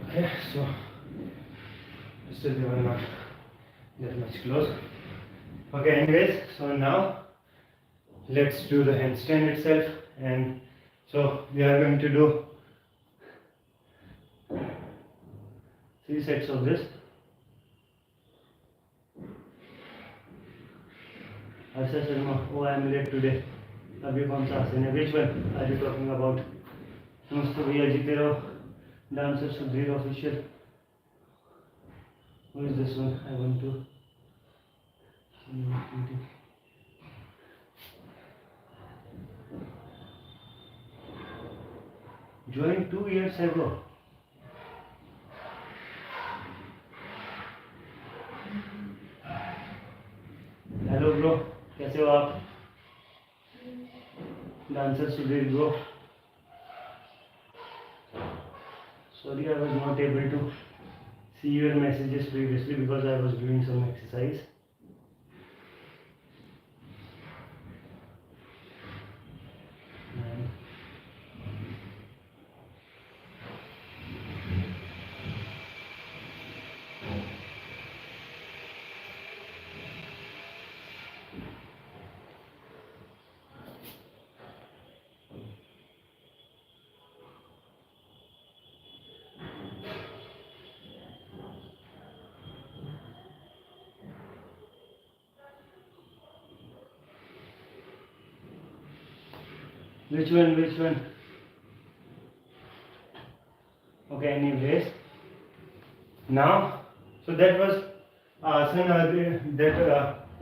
Okay, so still we were not that much close. Okay, anyways, so now let's do the handstand itself. And so we are going to do 3 sets of this. Asha Sharma, oh I am late today. अभी कौन सा आसन है? Which one are you talking about? नमस्ते भैया जीते रहो. Dancer Sudhir official. Who is this one? I want to. Joined 2 years ago. Hello bro, कैसे हो आप? Dancer Sudhir bro. Sorry, I was not able to see your messages previously because I was doing some exercise. Which one? Which one? Okay, anyways. Now, so that was asana.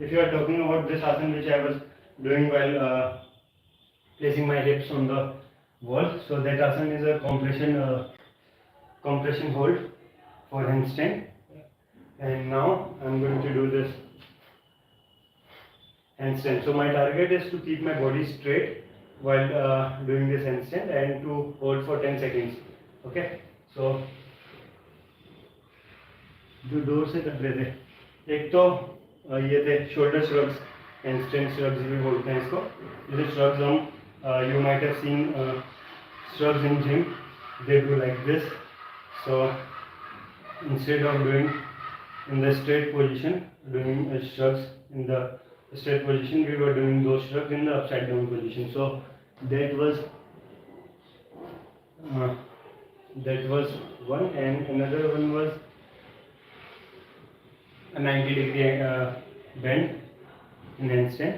If you are talking about this asana which I was doing while placing my hips on the wall, so that asana is a compression hold for handstand. And now I'm going to do this handstand. So my target is to keep my body straight while doing this handstand and to hold for 10 seconds. Okay, so जो door से कर रहे थे, एक तो ये थे shoulder shrugs, handstand shrugs भी बोलते हैं इसको. जैसे श्रग्स हम you might have seen shrugs in gym, they do like this. So instead of doing in the straight position, doing shrugs in the straight position, we were doing those shrugs in the upside down position. So that was one, and another one was a 90-degree bend in handstand,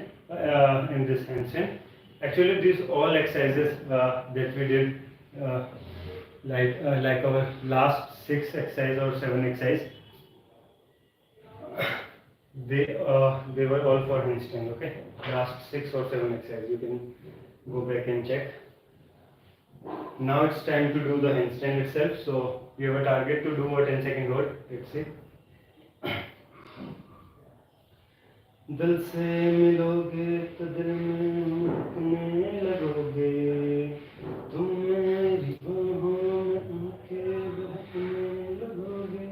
in this handstand. Actually, these all exercises that we did, like our last 6 exercise or 7 exercise, they were all for handstand. Okay, last 6 or 7 exercises, you can go back and check. Now it's time to do the handstand itself. So we have a target to do a 10-second hold. Let's see. दिल से मिलोगे तो दिल में उठने लगोगे, तुम मेरी बाहों में आके बहने लगोगे.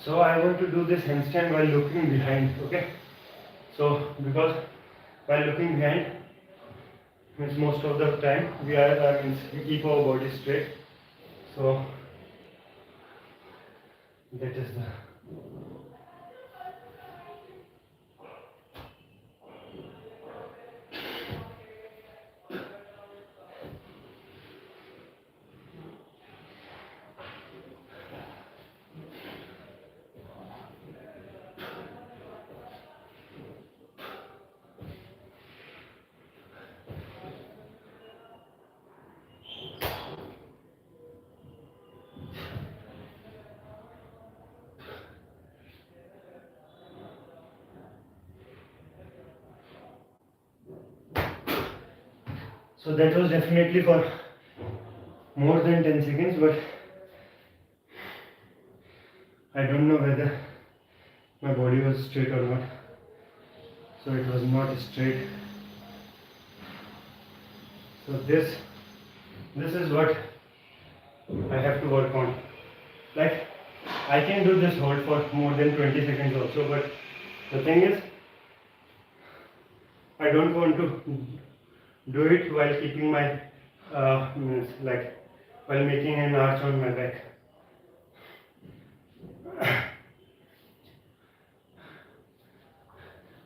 So I want to do this handstand while looking behind. Okay, so because while looking behind means most of the time we keep our body straight. So that is the So that was definitely for more than 10 seconds, but I don't know whether my body was straight or not. So it was not straight. So this is what I have to work on. Like, I can do this hold for more than 20 seconds also, but the thing is, I don't want to do it while keeping my like while making an arch on my back.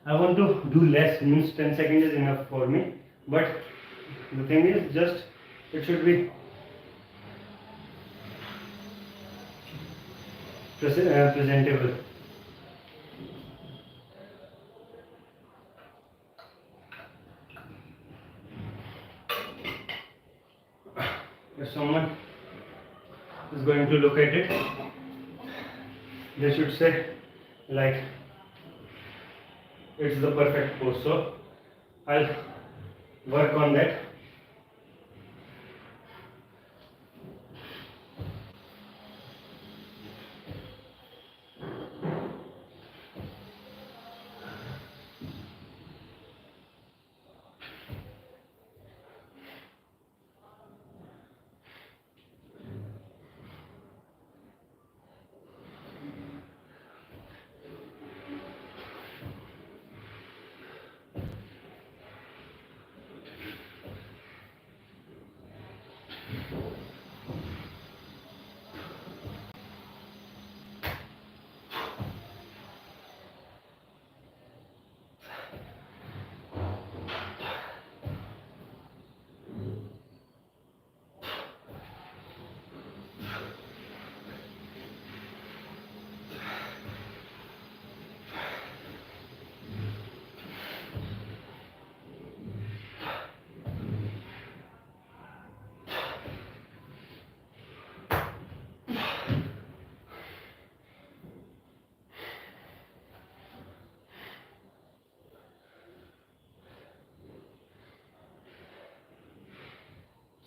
I want to do less, means 10 seconds is enough for me, but the thing is, just it should be presentable. If someone is going to look at it, they should say like it's the perfect pose. So I'll work on that.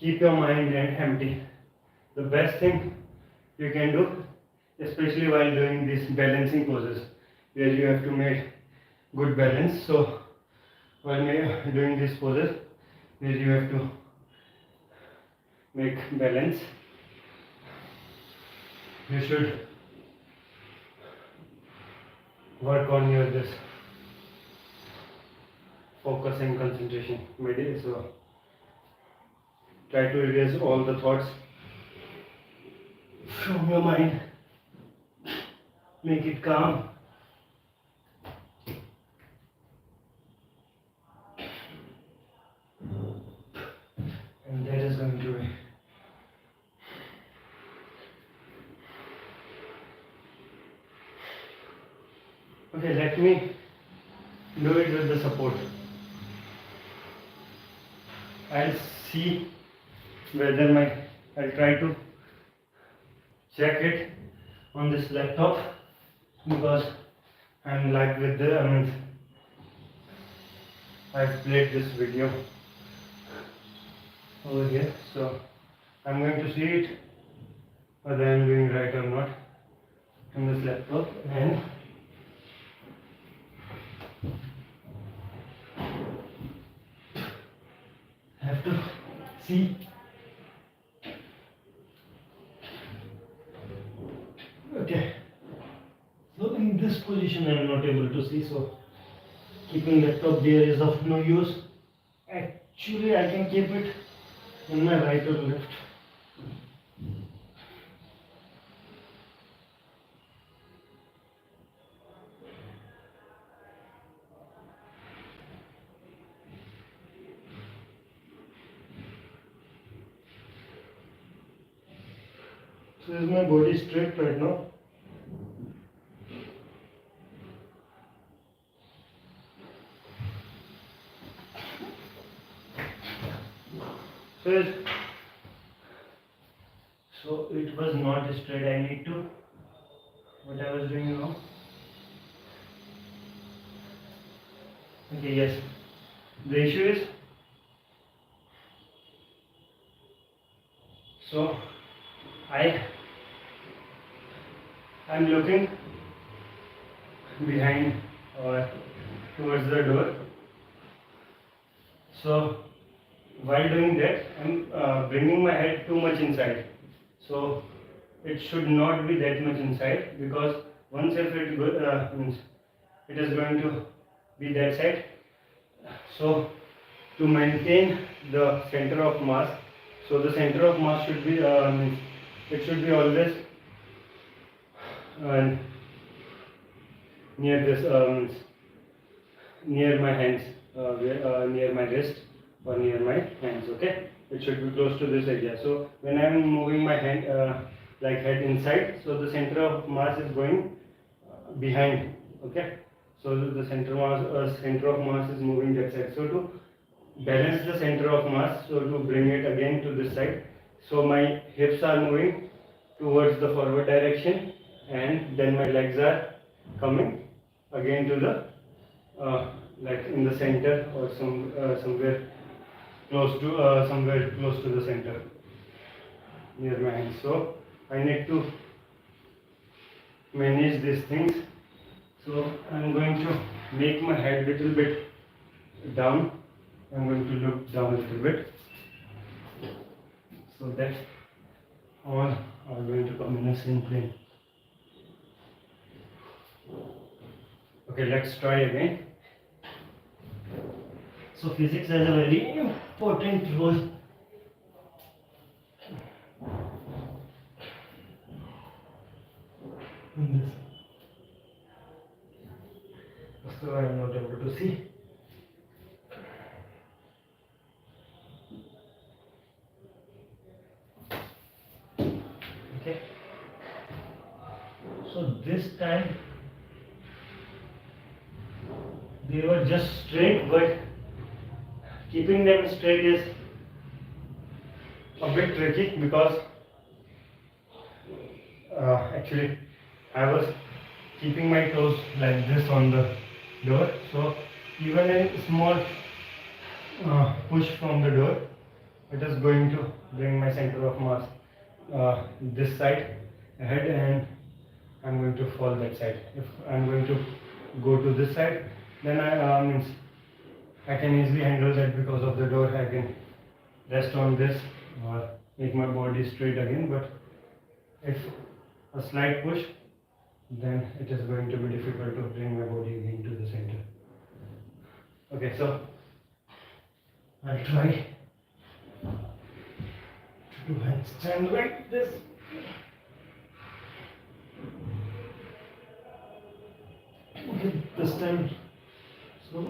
Keep your mind empty. The best thing you can do, especially while doing these balancing poses, where you have to make good balance. So while doing these poses, where you have to make balance, you should work on your this focus and concentration. So try to erase all the thoughts from your mind. Make it calm. And that is going to be okay. Let me do it with the support. I'll see whether I'll try to check it on this laptop, because I'm live with I've played this video over here, so I'm going to see it whether I'm doing right or not on this laptop, and have to see. Okay, so in this position I am not able to see, so keeping laptop there is of no use. Actually I can keep it in my right or left. So is my body straight right now? So it was not straight. I need to, what I was doing wrong. Okay, yes. The issue is, so I'm looking behind or towards the door. So while doing that, I'm bringing my head too much inside. So it should not be that much inside, because once if means it is going to be that side. So to maintain the center of mass, so the center of mass should be means it should be always near this near my hands, near my wrist or near my hands. Okay, it should be close to this area. So when I am moving my hand like head inside, so the center of mass is going behind. Okay, so the center of mass is moving that side. So to balance the center of mass, so to bring it again to this side, so my hips are moving towards the forward direction, and then my legs are coming again to the like in the center, or somewhere close to the center near my hands. So I need to manage these things. So I'm going to make my head little bit down. I'm going to look down a little bit, so that all are going to come in a same plane. Okay, let's try again. So physics has a very important role in this. So I am not able to see. Okay. So this time they were just straight, but keeping them straight is a bit tricky, because actually I was keeping my toes like this on the door. So even a small push from the door, it is going to bring my center of mass this side ahead, and I'm going to fall that side. If I'm going to go to this side, then I can easily handle that because of the door. I can rest on this or make my body straight again. But if a slight push, then it is going to be difficult to bring my body again to the center. Okay, so I'll try to do handstand like this. Okay, this time. So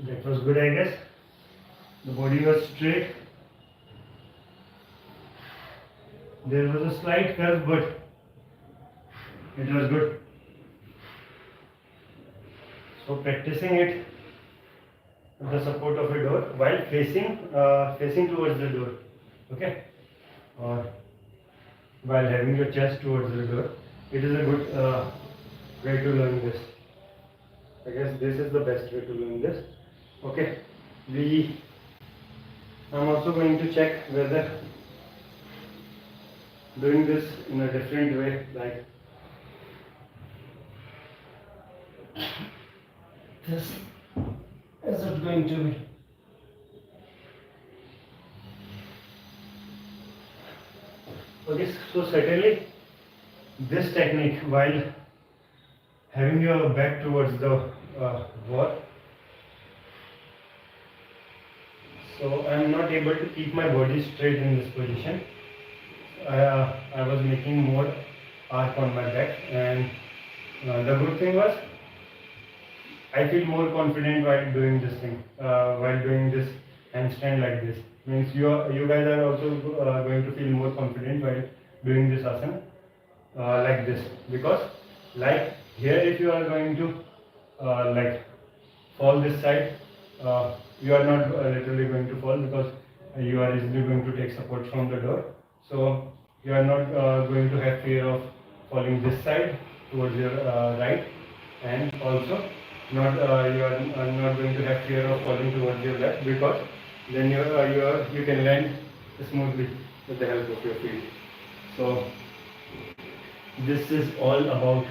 that was good, I guess. The body was straight. There was a slight curve, but it was good. So practicing it with the support of a door while facing towards the door, okay, or while having your chest towards the door, it is a good way to learn this. I guess this is the best way to learn this. Okay, I'm also going to check whether doing this in a different way, like this, is it going to be okay? So certainly this technique, while having your back towards the wall, so I am not able to keep my body straight in this position. I was making more arc on my back, and the good thing was I feel more confident while doing this thing, while doing this handstand like this. Means you guys are also going to feel more confident while doing this asana like this, because like here, if you are going to like fall this side, you are not literally going to fall, because you are easily going to take support from the door. So you are not going to have fear of falling this side towards your right, and also Not you are not going to have fear of falling towards your left, because then you can land smoothly with the help of your feet. So this is all about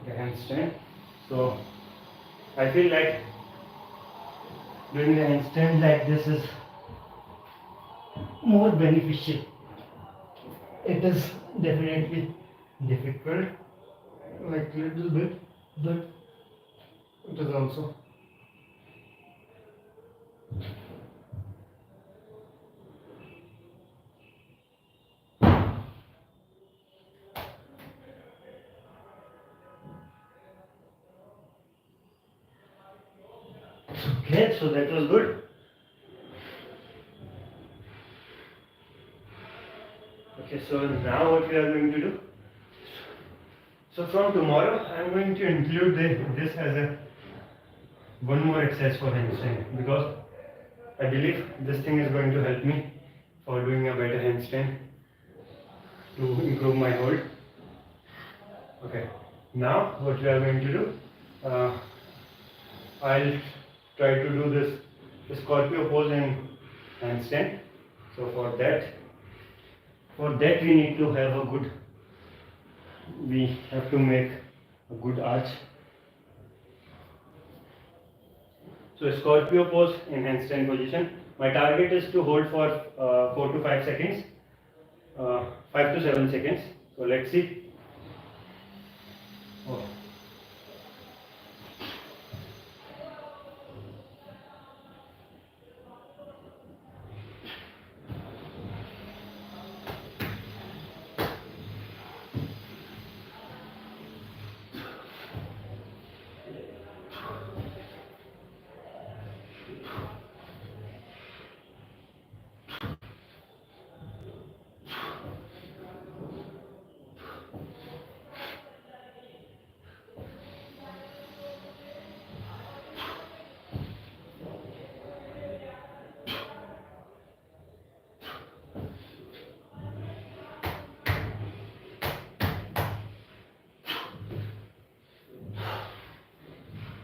the handstand. So I feel like doing the handstand like this is more beneficial. It is definitely difficult, like little bit, but it is also okay. So that was good. Okay, so now what we are going to do? So from tomorrow, I am going to include this as a one more exercise for handstand, because I believe this thing is going to help me for doing a better handstand to improve my hold. Okay, now what we are going to do? I'll try to do this scorpio pose in handstand. So for that we need to have a good. We have to make a good arch. So scorpio pose in handstand position. My target is to hold for 4 to 5 seconds, 5 to 7 seconds. So let's see. Oh.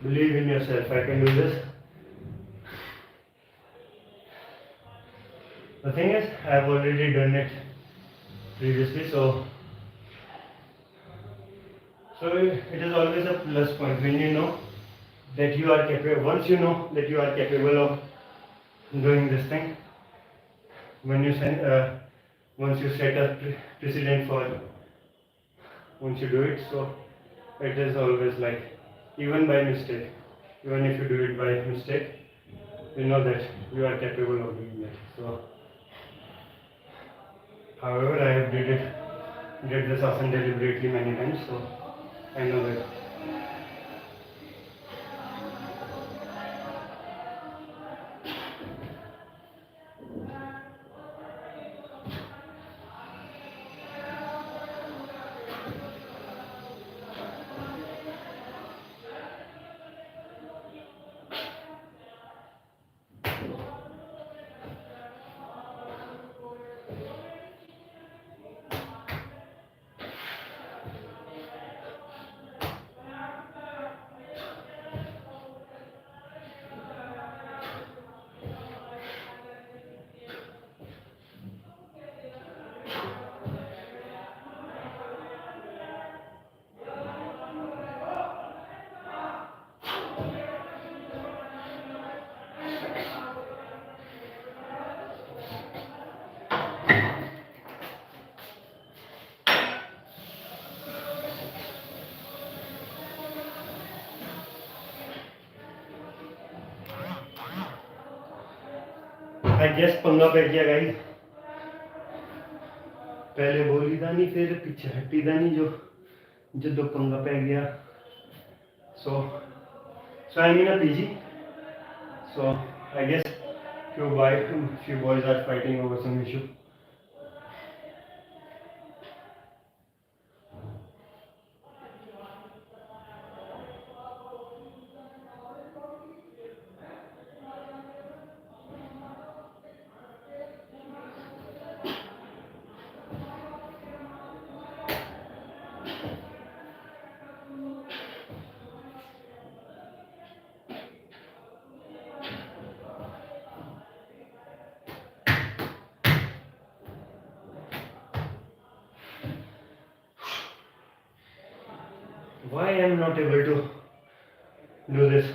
Believe in yourself, I can do this. The thing is, I have already done it previously, so it is always a plus point when you know that you are capable. Once you know that you are capable of doing this thing, when you once you set a precedent for once you do it, so it is always like, even by mistake, even if you do it by mistake, you know that you are capable of doing that. So however, I have did this asana deliberately many times, so I know that. I guess पंगा पै गया guys, पहले बोली था नहीं फिर पीछे हटी था नहीं, जो दो पंगा पै गया. So I'm in a PG, so I guess few boys are fighting over some issue. why I am not able to do this.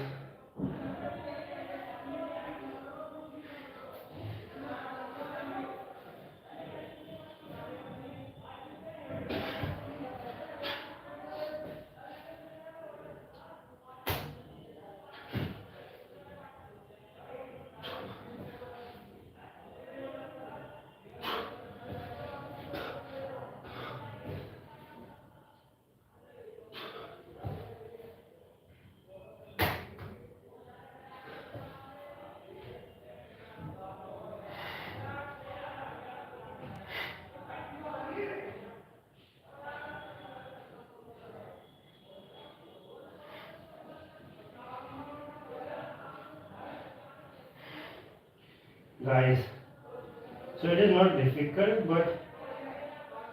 Guys, so it is not difficult, but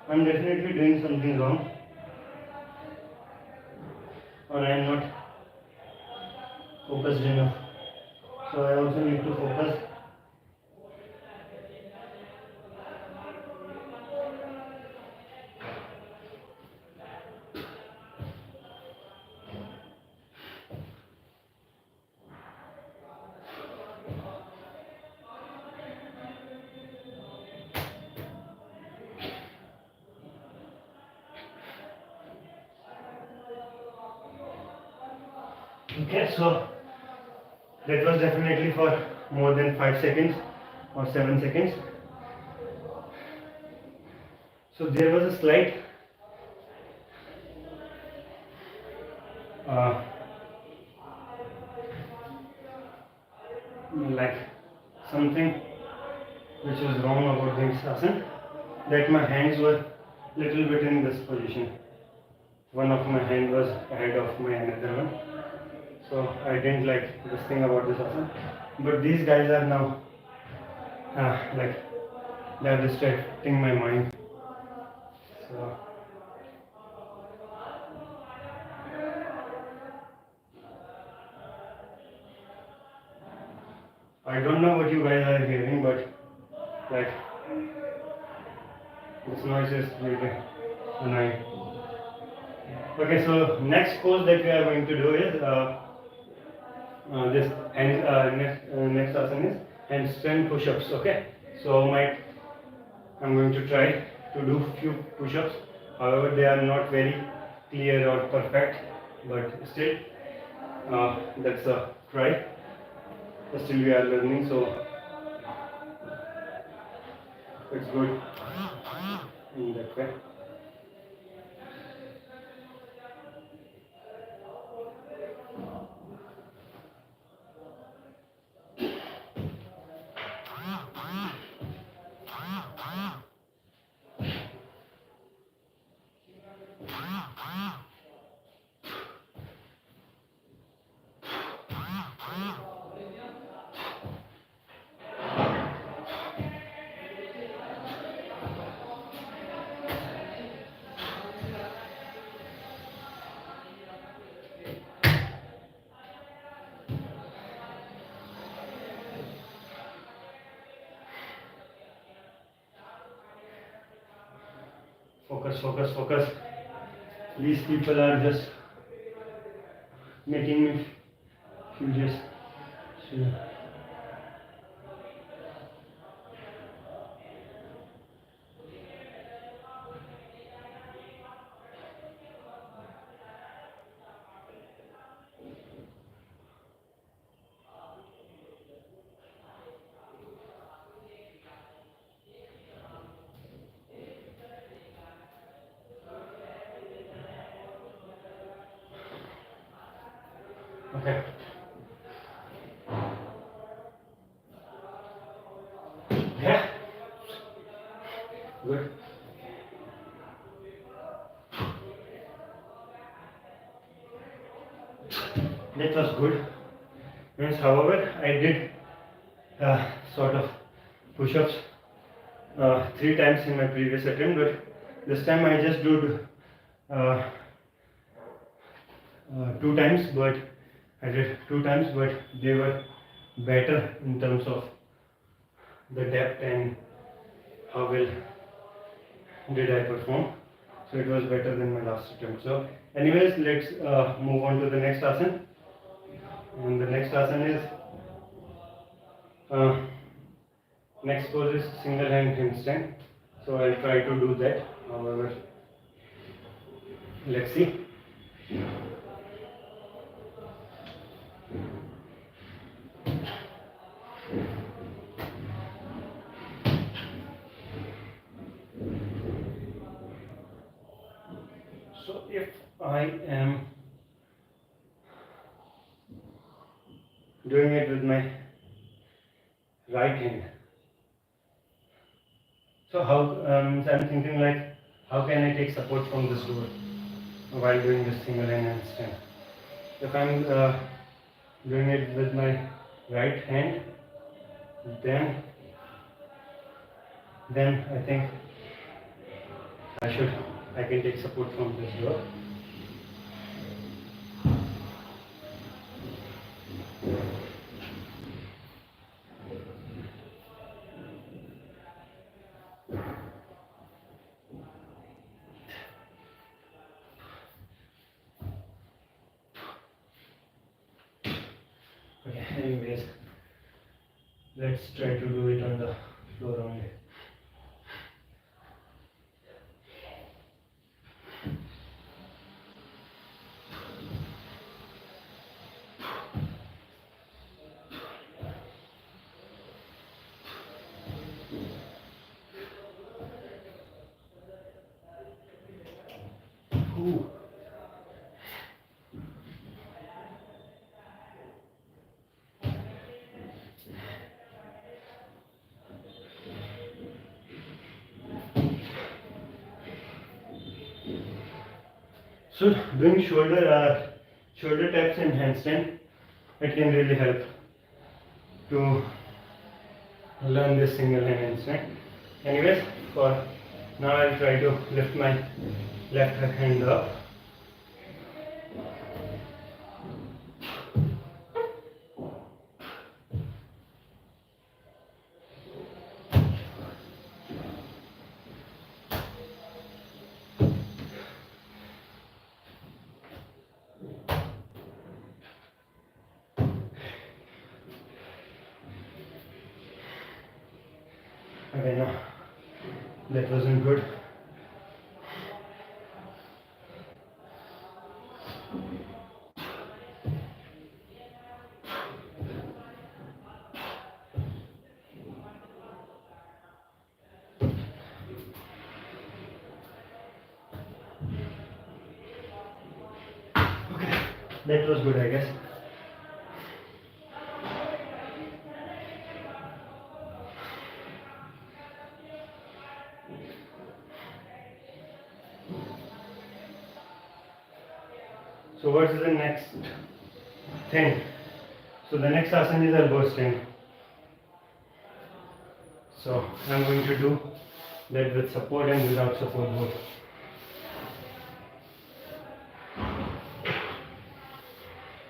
I'm definitely doing something wrong, or I am not focused enough. So I also need to focus. Okay, so that was definitely for more than 5 seconds or 7 seconds. So there was a slight like something which was wrong about this asana, that my hands were little bit in this position. One of my hand was ahead of my another one. So I didn't like this thing about this asana. But these guys are now like they are distracting my mind. So I don't know what you guys are hearing, but like this noise is really annoying. Okay, so next pose that we are going to do is this and next asana is handstand push-ups. Okay, so I'm going to try to do few push-ups. However, they are not very clear or perfect, but still that's a try. Still we are learning, so it's good in that way. Focus, focus, focus. These people are just making me furious. Okay. Yeah. Good. That was good. Means, however, I did sort of push-ups 3 times in my previous attempt, but this time I just did 2 times, but I did 2 times, but they were better in terms of the depth and how well did I perform. So it was better than my last attempt. So Anyways, let's move on to the next asana. And the next asana is next pose is single hand handstand. So I'll try to do that. However, let's see. So if I am doing it with my right hand, so how I'm thinking like, how can I take support from this door while doing this single hand handstand? If I'm doing it with my right hand, then I think I can take support from this door. Okay, anyways, let's try to do it on the floor only. Ooh. So doing shoulder taps and handstand, it can really help to learn this single hand handstand. Anyways, for now I'll try to lift my left hand up. Okay, no, that wasn't good. Okay, that was good, I guess. So what is the next thing? So the next asana is elbow stand. So I'm going to do that with support and without support both.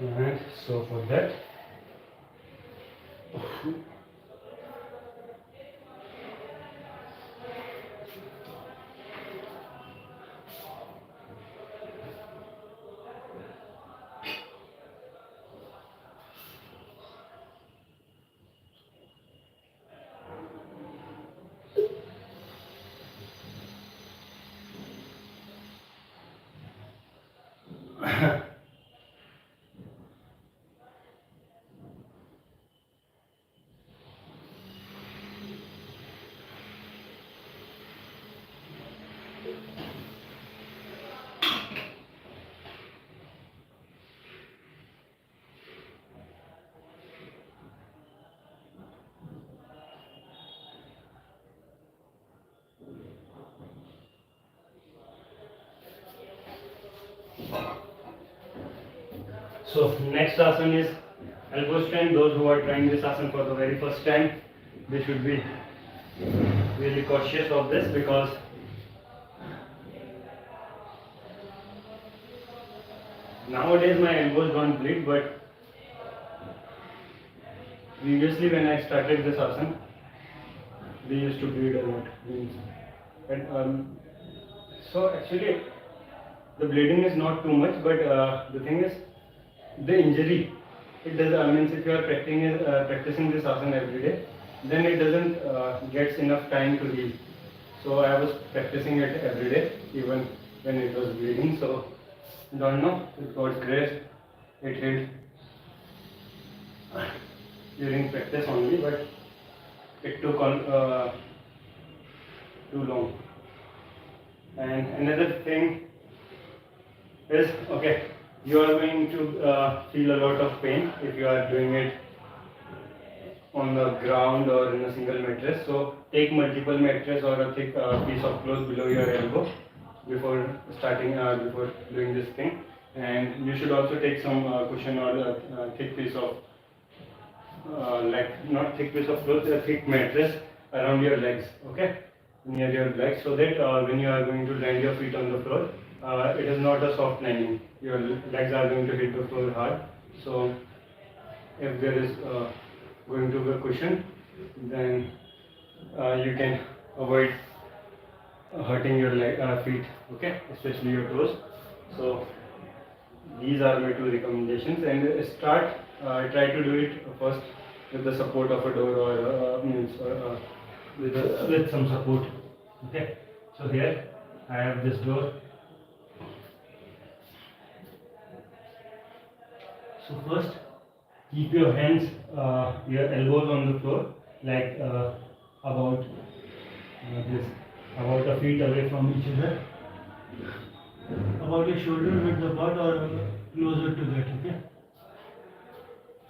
And so for that, so next asana is elbow stand. Those who are trying this asana for the very first time, they should be really cautious of this, because nowadays my elbows don't bleed, but previously when I started this asana, they used to bleed a lot. So actually, the bleeding is not too much, but the thing is, the injury, it does, means if you are practicing this asana every day, then it doesn't get enough time to heal. So I was practicing it every day, even when it was bleeding. So don't know, it got great, it healed during practice only, but it took on too long. And another thing is, okay, you are going to feel a lot of pain if you are doing it on the ground or in a single mattress. So take multiple mattress or a thick piece of cloth below your elbow before starting, before doing this thing. And you should also take some cushion or a thick piece of, like not thick piece of cloth, a thick mattress around your legs, okay, near your legs, so that when you are going to land your feet on the floor, it is not a soft landing. Your legs are going to hit the floor hard. So if there is going to be a cushion, then you can avoid hurting your feet, okay, especially your toes. So these are my 2 recommendations. And start, try to do it first with the support of a door or with some support. Okay, so here I have this door. So first, keep your hands, your elbows on the floor, like about this, about a feet away from each other, about your shoulder width apart or closer to that. Okay,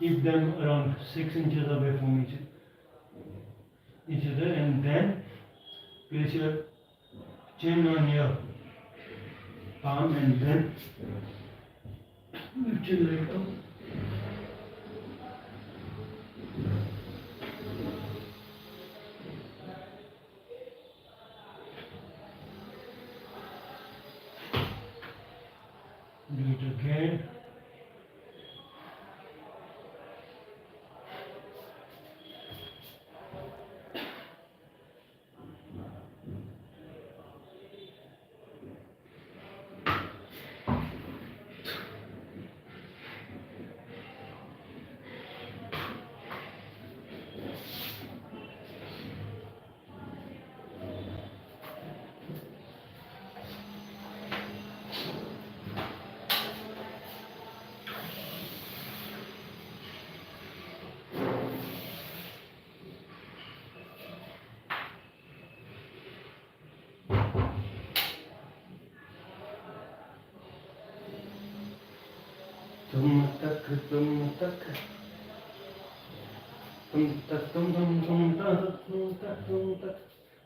keep them around 6 inches away from each other, and then place your chin on your palm and then lift your leg up. Do it again.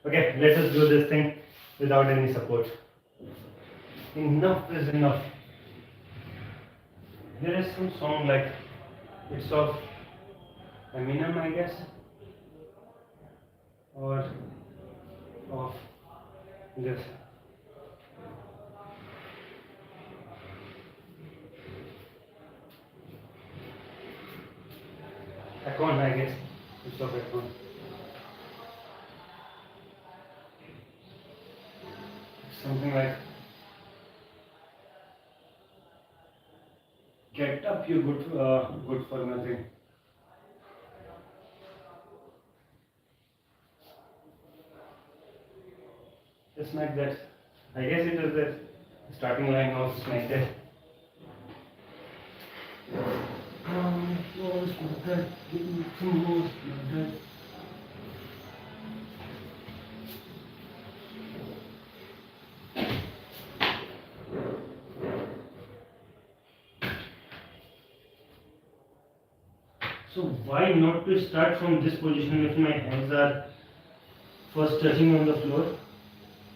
Okay, let us do this thing without any support. Enough is enough. There is some song like, it's of Eminem, I guess, or of this. Icon, I guess. It's of Icon. Something like, get up, you good for nothing. Just like that. I guess it is the starting line of like that. So why not to start from this position if my hands are first touching on the floor?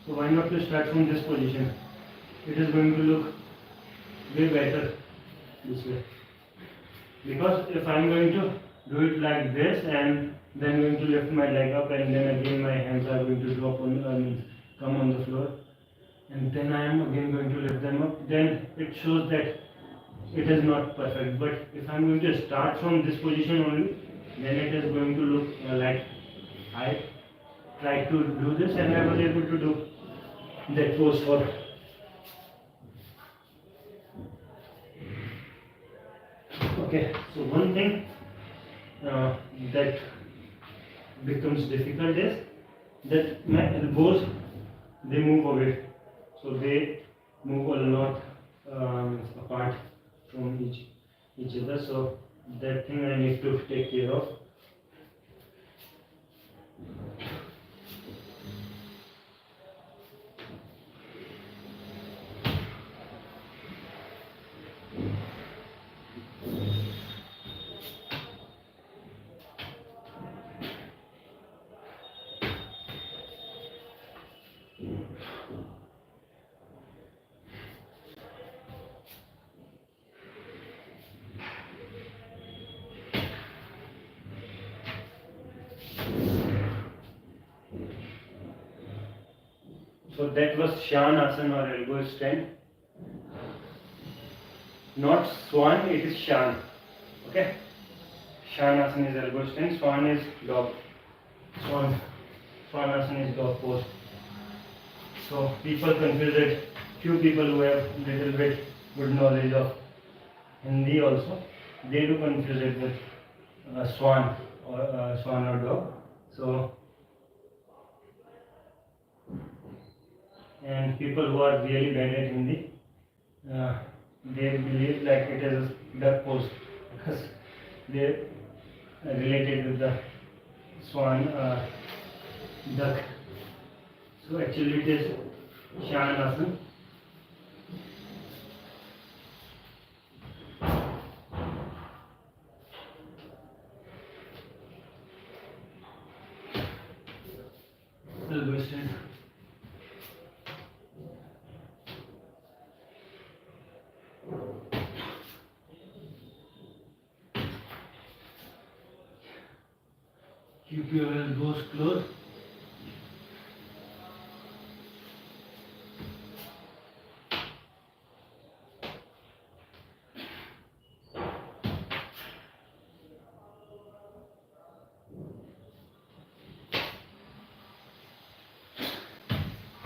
So why not to start from this position? It is going to look way better this way. Because if I am going to do it like this and then going to lift my leg up and then again my hands are going to drop on, come on the floor, and then I am again going to lift them up, then it shows that it is not perfect. But if I am going to start from this position only, then it is going to look like I tried to do this and I was able to do that pose for Okay, so one thing that becomes difficult is that my elbows, they move away, so they move a lot apart from each other. So that thing I need to take care of. So that was Shan Asana or elbow stand. Not Swan, it is Shan. Okay? Shan Asana is elbow stand, Swan is dog. Swan Asana is dog pose. So people confuse it. Few people who have little bit good knowledge of Hindi also, they do confuse it with swan or dog. So, and people who are really bad at Hindi, they believe like it is duck pose because they related with the swan duck. So actually it is Shan Asana. Elbow stand. Keep your elbows closed.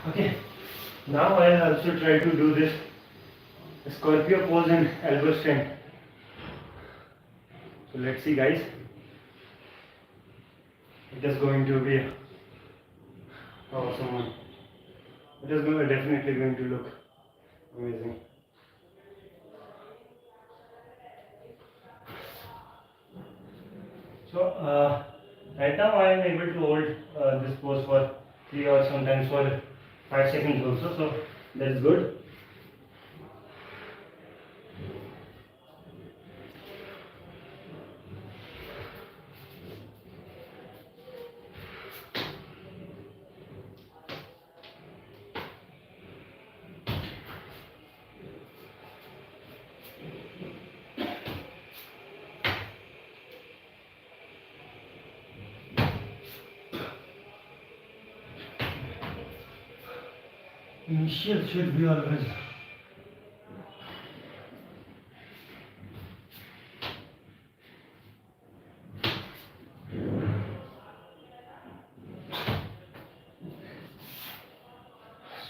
Okay, now I'll also try to do this Scorpio pose and elbow stand. So let's see, guys. It is going to be awesome one. It is definitely going to look amazing. So right now I am able to hold this pose for 3 or sometimes for 5 seconds also. So that's good. Initial should be always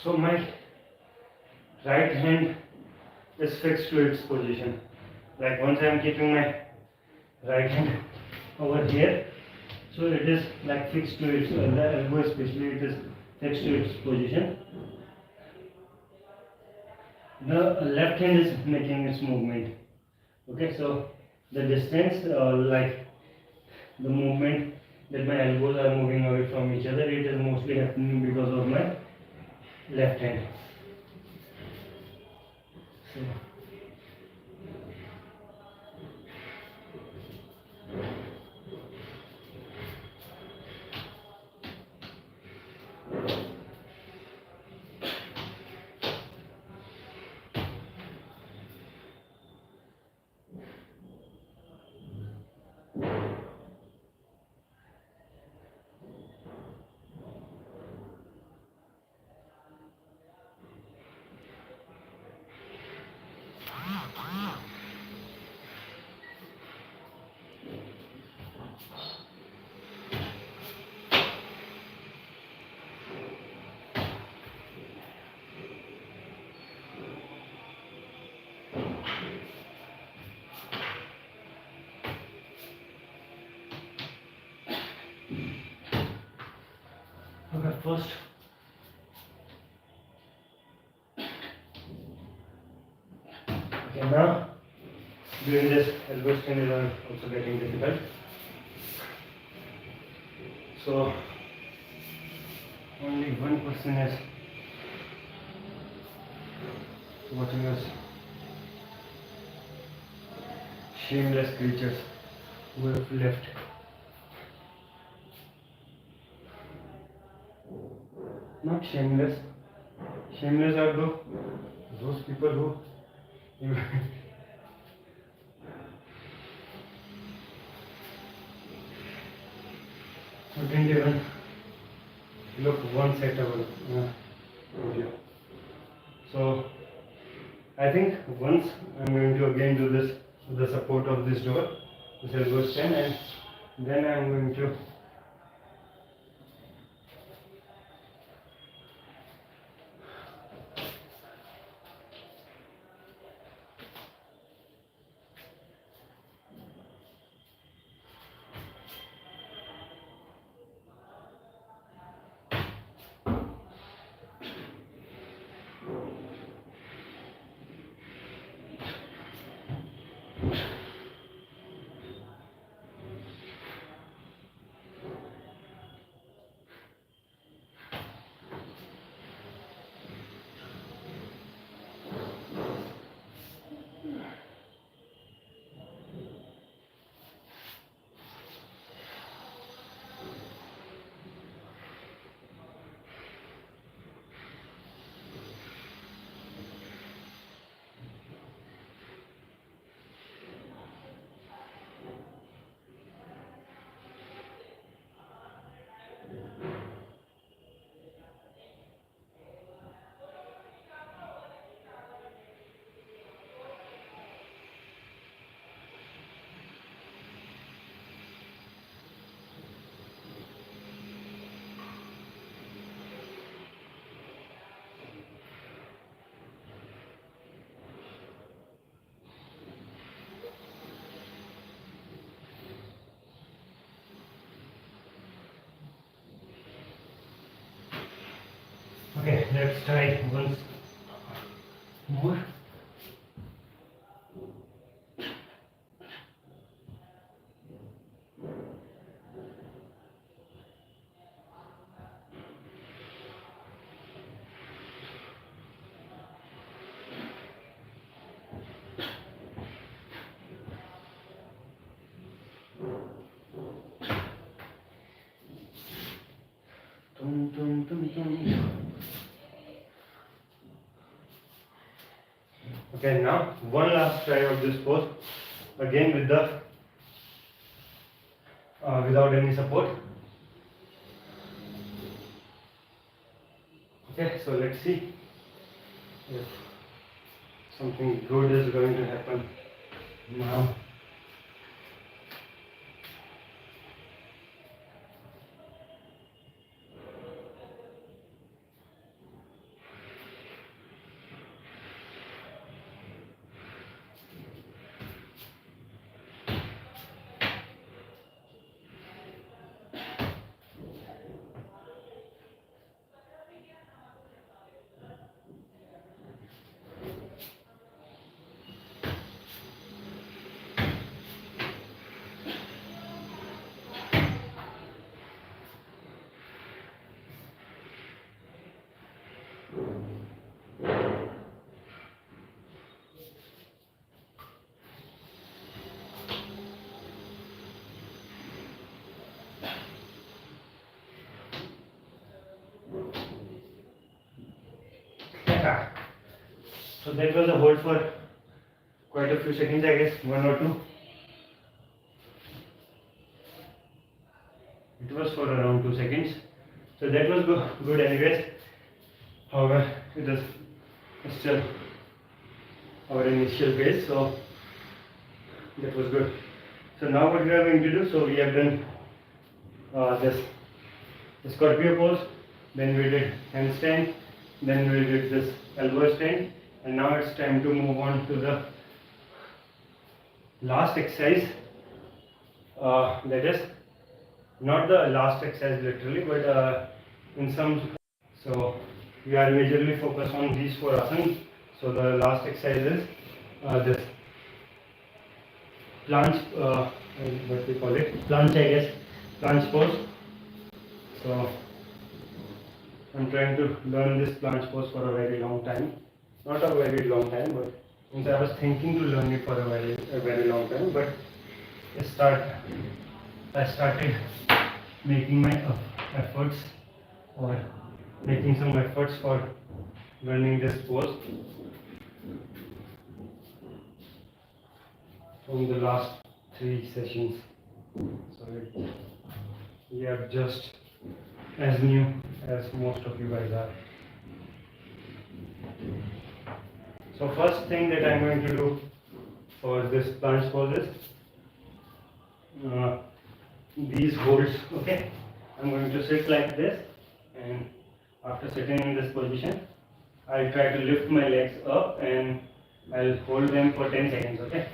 so my right hand is fixed to its position. Like once I am keeping my right hand over here, so it is like fixed to its the elbow especially it is fixed to its position. The left hand is making its movement. Okay, so the distance like the movement that my elbows are moving away from each other, it is mostly happening because of my left hand. So, first. Okay, now doing this elbow extend is also getting difficult. So only one person is watching us. Shameless creatures who have left. Not shameless. Shameless are those people who who didn't even look once at our video. So I think once I'm going to again do this with the support of this door, this elbow stand, and then I'm going to okay, let's try once more. Tum, tum, tum, tum. Okay, now one last try of this pose, again with the without any support. Okay, so let's see if something good is going to happen now. So that was a hold for quite a few seconds, I guess, 1 or 2. It was for around 2 seconds. So that was good anyways. However, it is still our initial phase, so that was good. So now what we are going to do, so we have done this scorpio pose, then we did handstand, then we did this elbow stand, and now it's time to move on to the last exercise. That is not the last exercise literally, but in some. So we are majorly focused on these 4 asanas. So the last exercise is this planche, what we call it, planche, I guess, planche pose. So I'm trying to learn this planche pose for a very long time. Not a very long time, but since I was thinking to learn it for a very long time. But I started making my efforts, or making some efforts for learning this pose from the last 3 sessions. So we are just as new as most of you guys are. So first thing that I'm going to do for this planche pose is these holds. Okay, I'm going to sit like this, and after sitting in this position, I'll try to lift my legs up and I'll hold them for 10 seconds. Okay.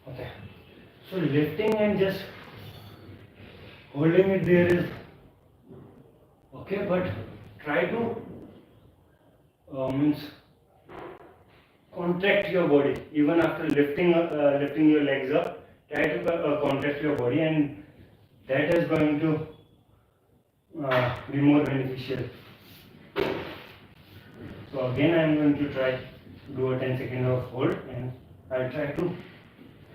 Okay. So lifting and just holding it there is okay, but try to means contract your body even after lifting your legs up. Try to contract your body, and that is going to be more beneficial. So again, I am going to try to do a 10-second of hold, and I'll try to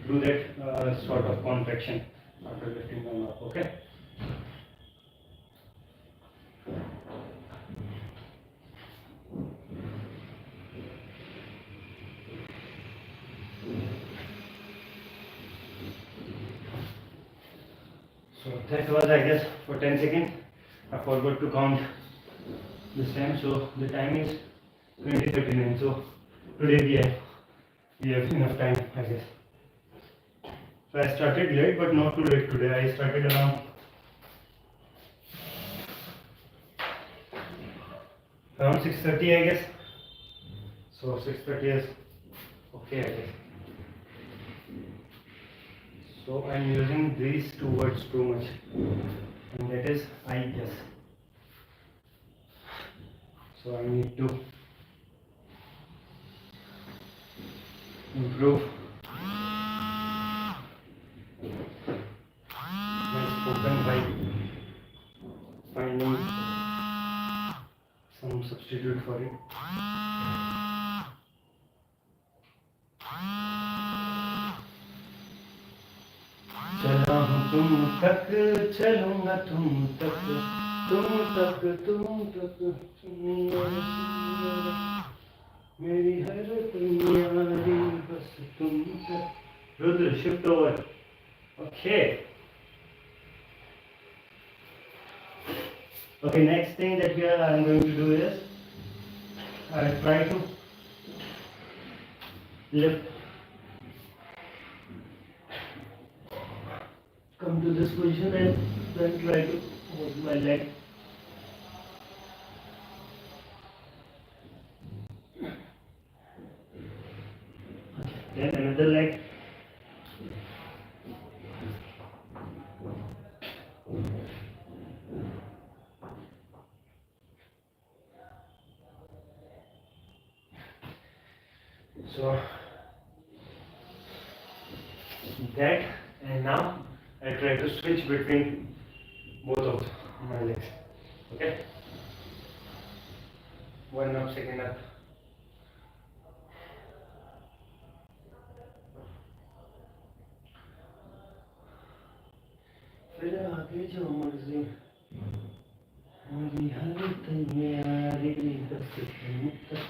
do that sort of contraction after lifting them up. Okay. So that was, I guess, for 10 seconds. I forgot to count this time, so the time is 20:39. So today we have enough time, I guess. So I started late, but not too late today. I started around 6:30, I guess. So 6:30 is okay, I guess. So I'm using these 2 words too much, and that is I guess. So I need to improve my spoken by finding some substitute for it. चला हूँ तुम तक, चलूँगा तुम तक, मेरी हर यारी बस तुम तक. Rudra, shift over. Okay. Okay, next thing that I'm going to do is I'll try to lift, come to this position, and then try to hold my leg. Then another leg. So that, and now I try to switch between both of my legs. Okay, one up, second up. फिर आगे जो मर्जी मेरी हर तैयारी बस तुम तक.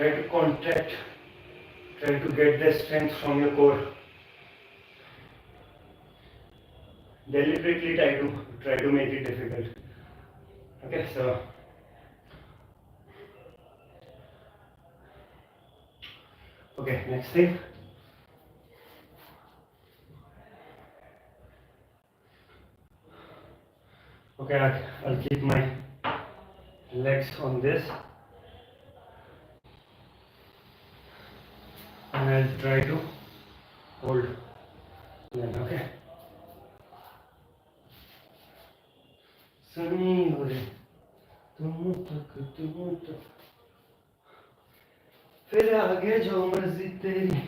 Try to contract, try to get the strength from your core. Deliberately try to make it difficult. Okay, so okay, next thing. Okay, I'll keep my legs on this and I'll try to hold them. Okay. Sunny ho re, tum tak, फिर आगे जो मर्जी तेरी.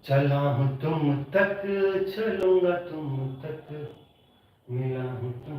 चला हूँ तुम तक, चलूंगा तुम तक, मिला हूँ तुम.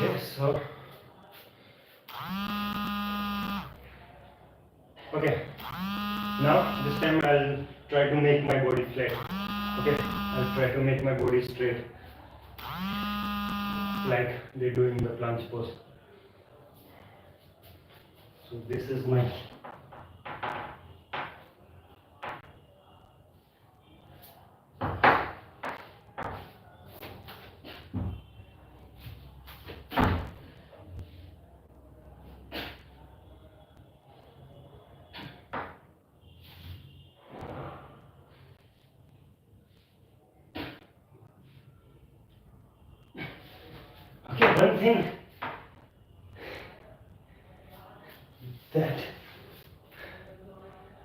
Okay, so okay, now this time I'll try to make my body flat. Okay, I'll try to make my body straight like they do in the planche pose. So this is my one thing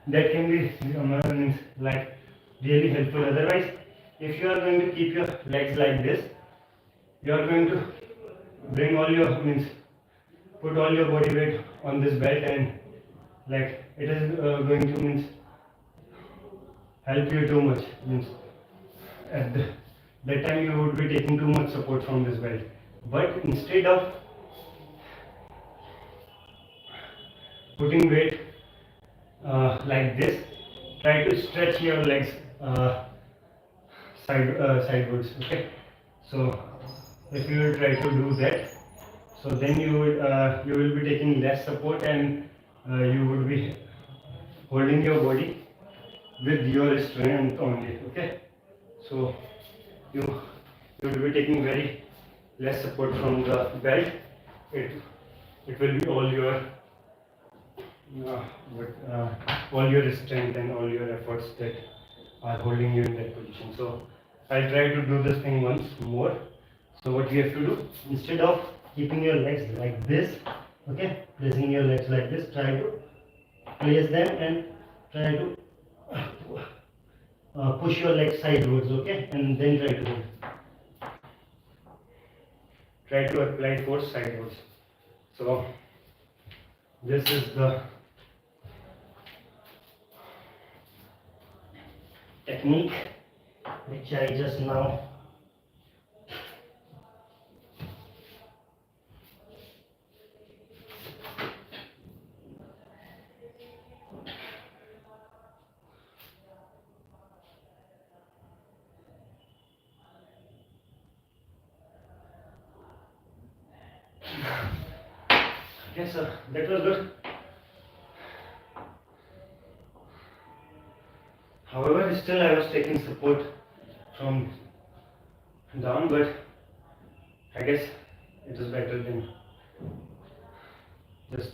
that can be like really helpful. Otherwise, if you are going to keep your legs like this, you are going to bring all your put all your body weight on this belt, and like it is going to help you too much. At that time you would be taking too much support from this belt. But instead of putting weight like this, try to stretch your legs sidewards. Okay, so if you will try to do that, so then you will be taking less support, and you would be holding your body with your strength only. Okay, so you will be taking very less support from the belt. It will be all your all your strength and all your efforts that are holding you in that position. So I'll try to do this thing once more. So what you have to do, instead of keeping your legs like this, okay, placing your legs like this, try to place them and try to push your legs sideways, okay, and then try to hold. Try to apply force sideways. So this is the technique which I just now okay, so that was good. However, still I was taking support from down, but I guess it is better than just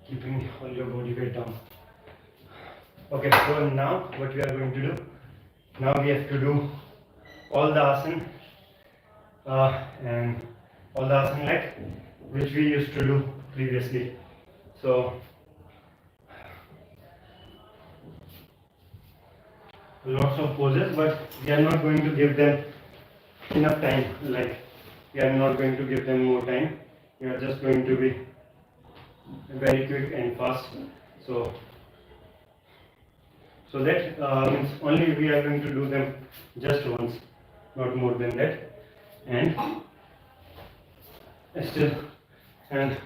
keeping all your body weight down. Okay, so now what we are going to do, now we have to do all the asana and all the asana like which we used to do previously. So lots of poses, but we are not going to give them enough time, like we are not going to give them more time, we are just going to be very quick and fast. So that means only we are going to do them just once, not more than that. And still, and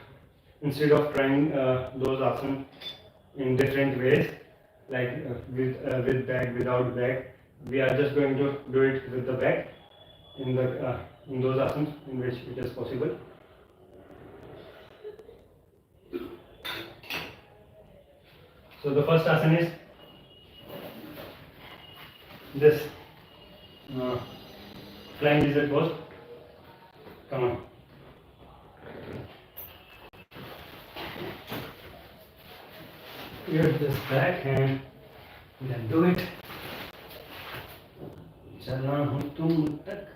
instead of trying those asanas in different ways, like with bag, without bag, we are just going to do it with the bag in those asanas in which it is possible. So the first asana is this flying lizard pose. Come on. Here's this back and then do it. चलना हूँ तुम तक.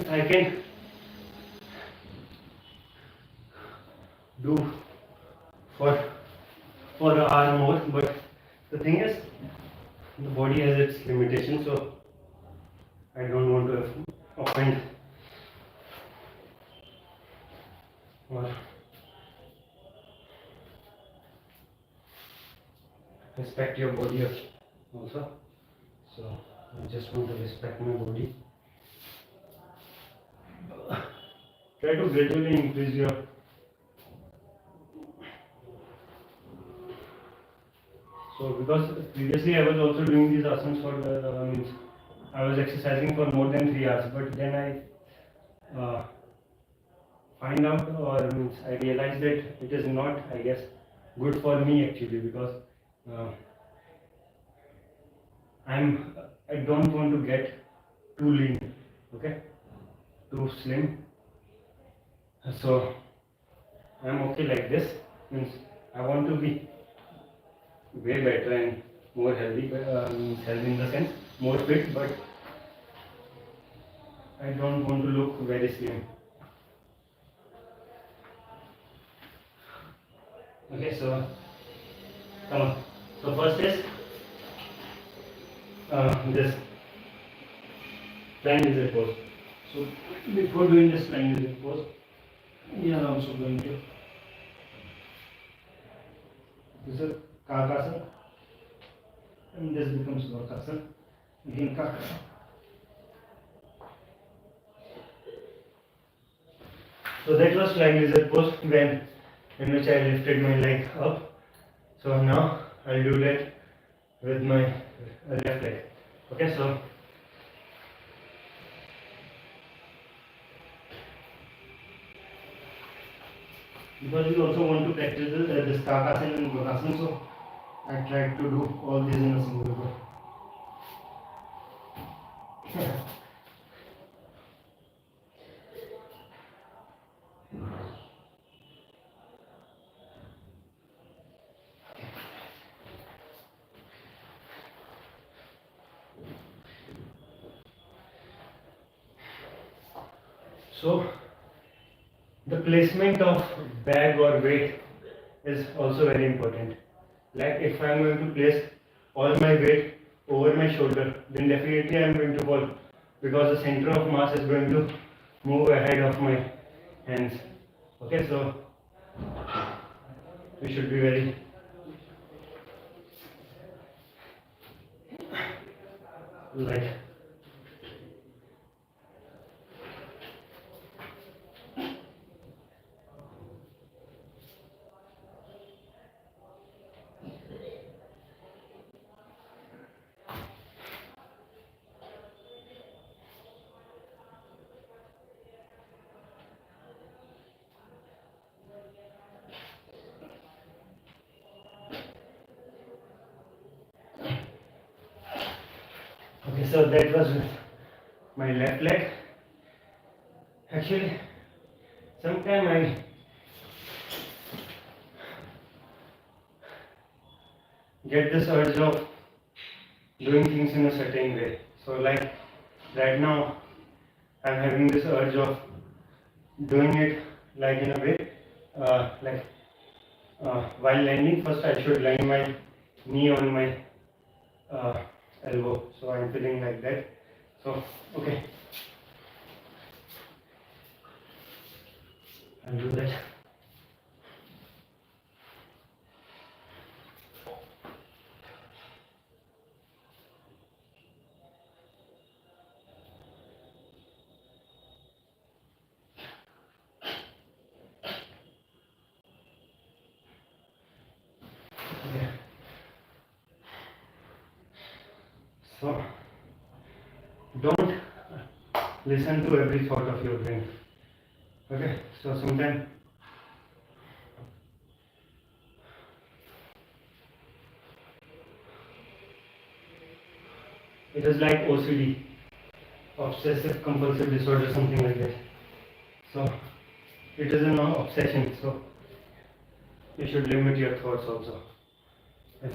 I can do for an hour more, but the thing is, the body has its limitations, so I don't want to offend or respect your body also. So I just want to respect my body. Try to gradually increase your because previously I was also doing these asanas for means I was exercising for more than 3 hours, but then I find out or means I realized that it is not, I guess, good for me actually, because I don't want to get too lean, okay, too slim. So I'm okay like this. Means I want to be way better and more healthy, healthy in the sense more fit, but I don't want to look very slim. Okay, so come on. So first is this flying lizard pose. So before doing this flying lizard pose, we are also going to this is kakasana, and this becomes vakasana. Again kakasana. So that was flying lizard pose in which I lifted my leg up. So now I'll do that with my left leg. Okay, so because we also want to practice this kakasana and vakasana, so I tried to do all these in a single go. So the placement of bag or weight is also very important. Like if I am going to place all my weight over my shoulder, then definitely I am going to fall, because the center of mass is going to move ahead of my hands. Okay, so we should be very like okay. So that was with my left leg. Actually, sometimes I get this urge of doing things in a certain way. So like right now I'm having this urge of doing it like in a way like while landing, first I should line my knee on my elbow. So I'm feeling like that. So okay, I'll do that. Okay. So don't listen to every thought of your brain. Okay, so sometimes it is like OCD, obsessive compulsive disorder, something like that. So it is an obsession. So you should limit your thoughts also. If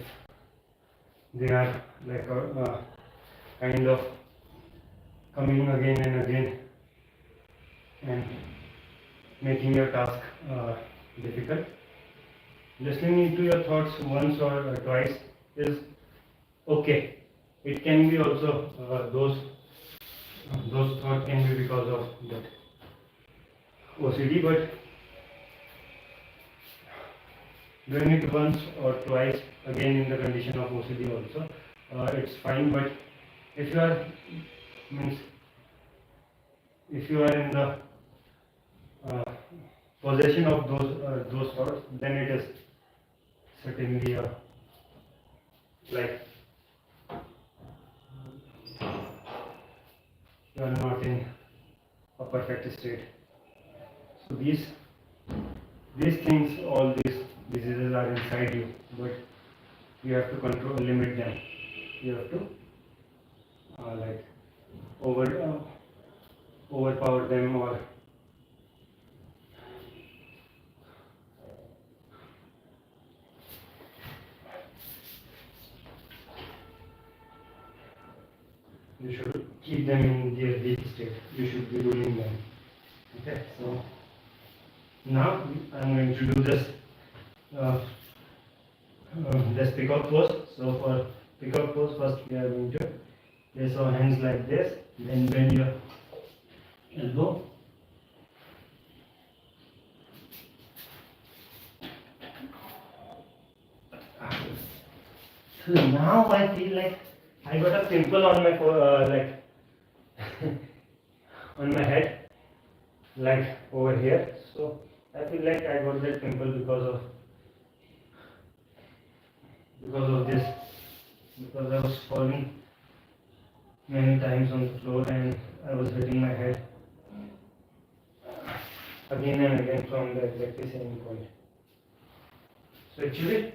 they are like a kind of coming again and again and making your task difficult. Listening to your thoughts once or twice is okay. It can be also those thoughts can be because of that OCD, but doing it once or twice again in the condition of OCD also, it's fine. But if you are if you are in the possession of those thoughts, then it is certainly like you are not in a perfect state. So these things, all these diseases are inside you, but you have to control, limit them. You have to like overpower them, or you should keep them in their weak state. You should be ruling them. Okay, so now I'm going to do this pickup pose. So for pickup pose, first we are going to place our hands like this, then bend your elbow. So now I feel like I got a pimple on my like on my head, like over here. So I feel like I got that pimple because of this, because I was falling many times on the floor and I was hitting my head again and again from the exactly same point. So actually,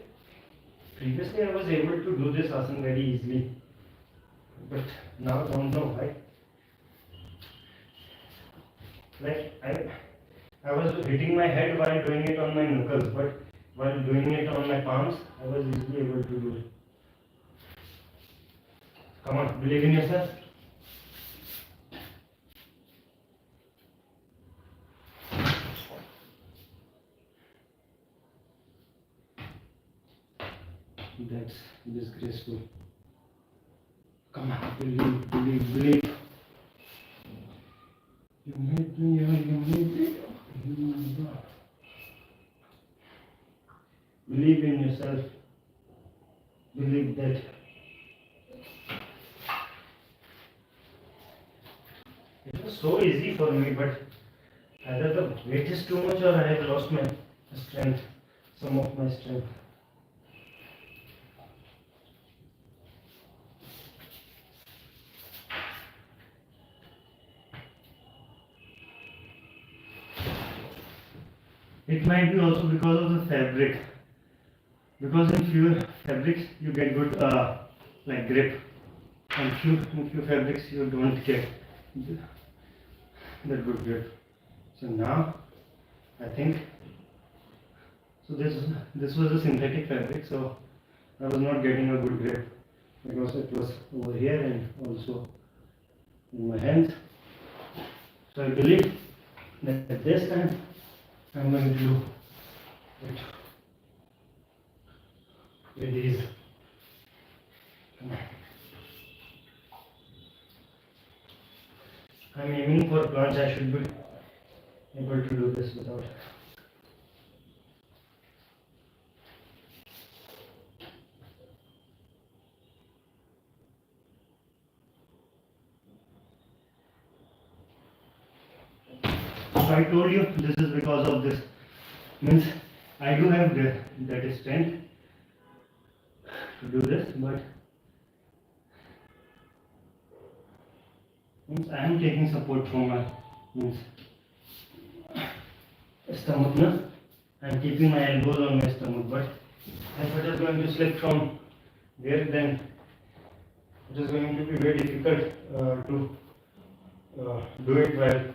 previously I was able to do this asana very easily, but now I don't know why. Like I was hitting my head while doing it on my knuckles, but while doing it on my palms, I was easily able to do it. Come on, believe in yourself. That's disgraceful. Come on, believe. You made me. Believe in yourself. Believe that it was so easy for me, but either the weight is too much or I have lost my strength, some of my strength. It might be also because of the fabric. Because in few fabrics you get good like grip, and in few fabrics you don't get that good grip. So now I think so. This was a synthetic fabric, so I was not getting a good grip because it was over here and also in my hands. So I believe that this time I'm going to do it with these. I'm aiming for planche. I should be able to do this without. So I told you this is because of this. Means I do have that strength to do this, but means I am taking support from my means stomach. No? I am keeping my elbows on my stomach, but if it is going to slip from there, then it is going to be very difficult to do it while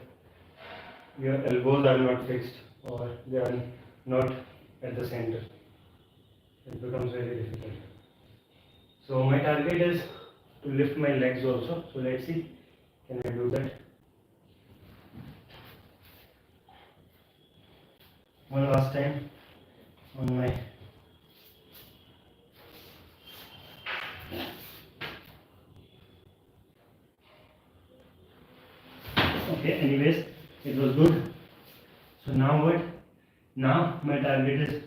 your elbows are not fixed or they are not at the center. It becomes very difficult. So my target is to lift my legs also. So let's see, can I do that? One last time on my okay, anyways, it was good. So now what? Now my target is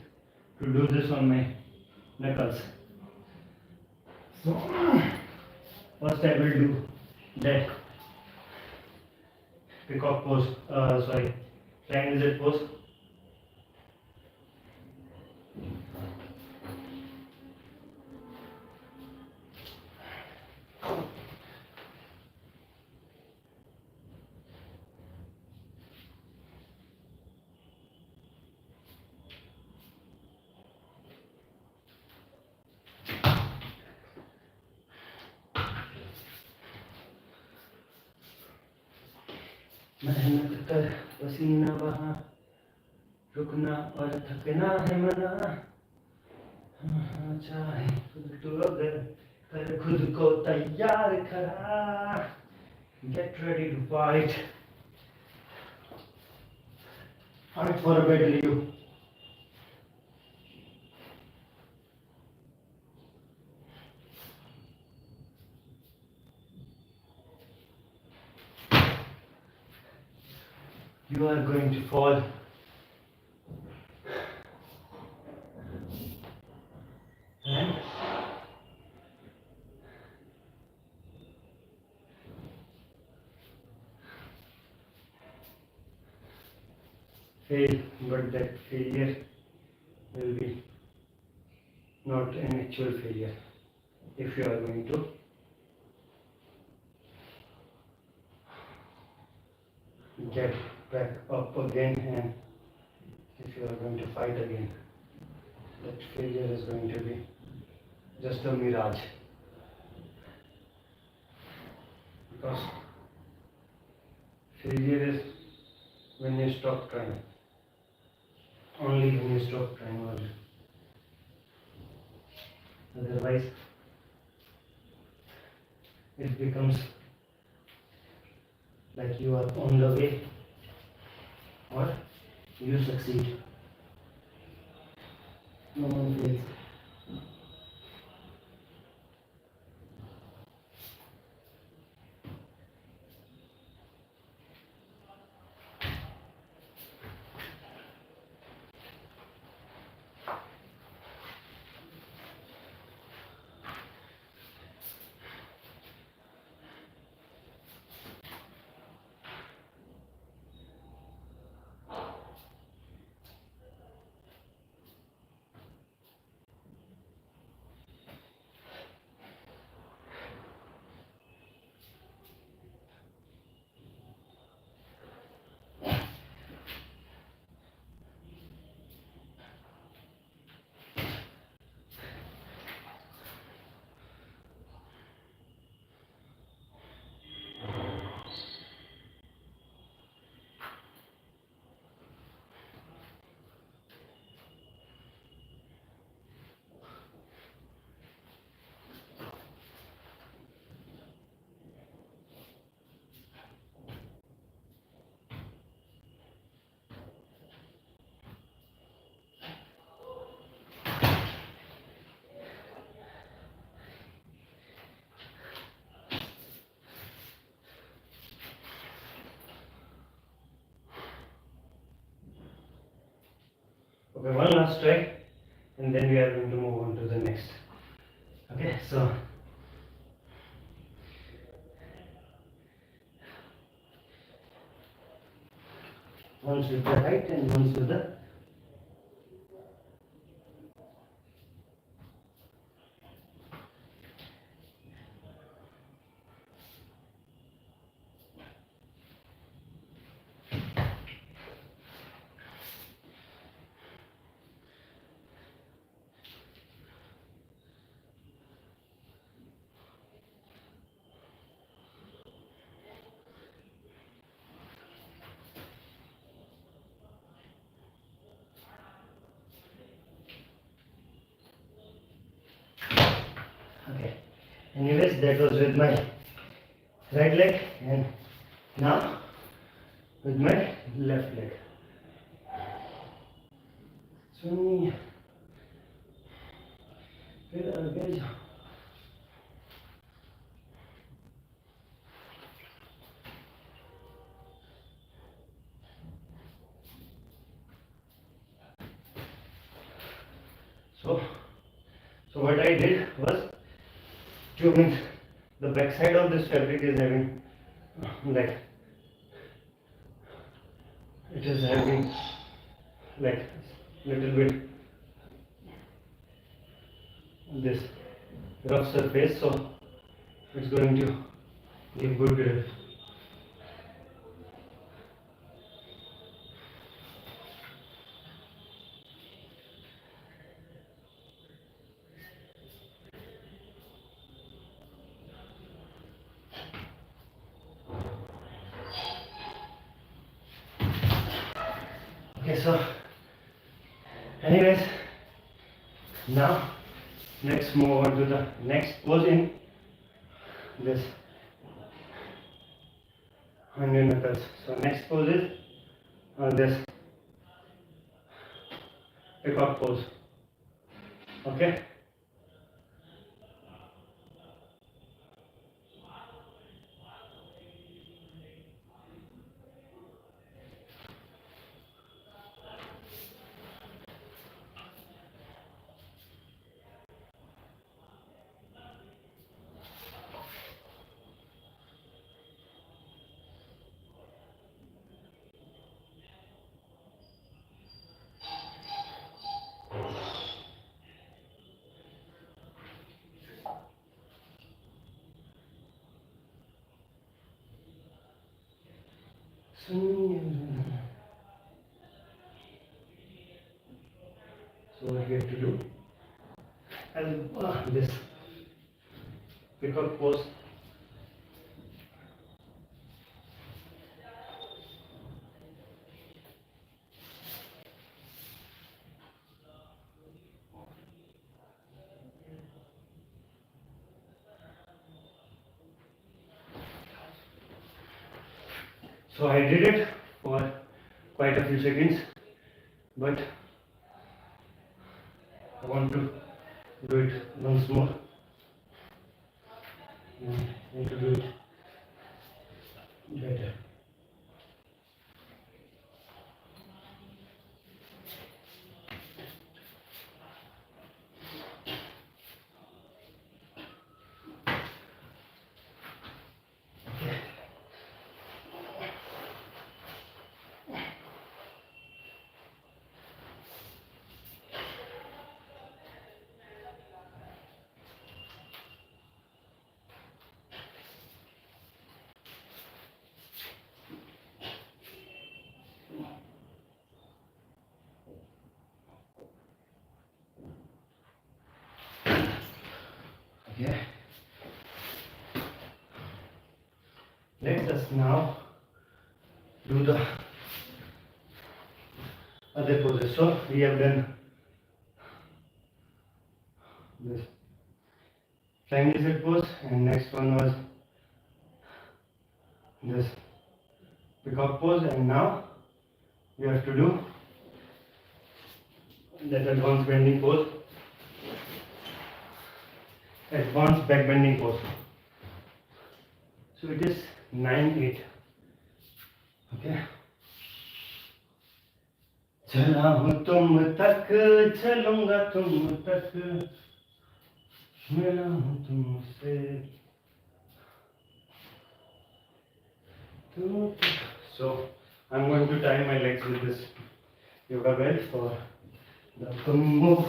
to do this on my knuckles. So first I will do that peacock pose, triangle pose. मेहनत कर पसीना बहा रुकना और थकना है मना चाहे खुद तो अगर कर खुद को तैयार करा get ready to fight for a better you. You are going to fall. And fail, but that failure will be not an actual failure if you are going to get back up again, and if you are going to fight again, that failure is going to be just a mirage, because failure is when you stop trying, only when you stop trying only. Otherwise it becomes like you are on the way or you succeed. No one fails. Okay, one last try, and then we are going to move on to the next. Okay, so once with the right and once with the okay. Anyways, that was with my right leg, and now with my left leg. Swing. Good. So what I did was the back side of this fabric is having like it is having like little bit this rough surface, so it's going to give good grip. Okay, so anyways, now let's move on to the next pose in this on your knuckles. So next pose is this peacock pose. Okay. So what we have to do is this peacock pose. So I did it for quite a few seconds, but I want to do it once more. I need to do it better. Okay. Let us now do the other poses. So we have done this flying lizard pose, and next one was this peacock pose, and now we have to do that advanced bending pose, advanced back bending pose. So it is 9-8. Okay. चला हूँ तुम तक, चलूंगा तुम तक, मिला हूँ तुमसे तुम तक. So I'm going to tie my legs with this yoga belt for the upcoming move.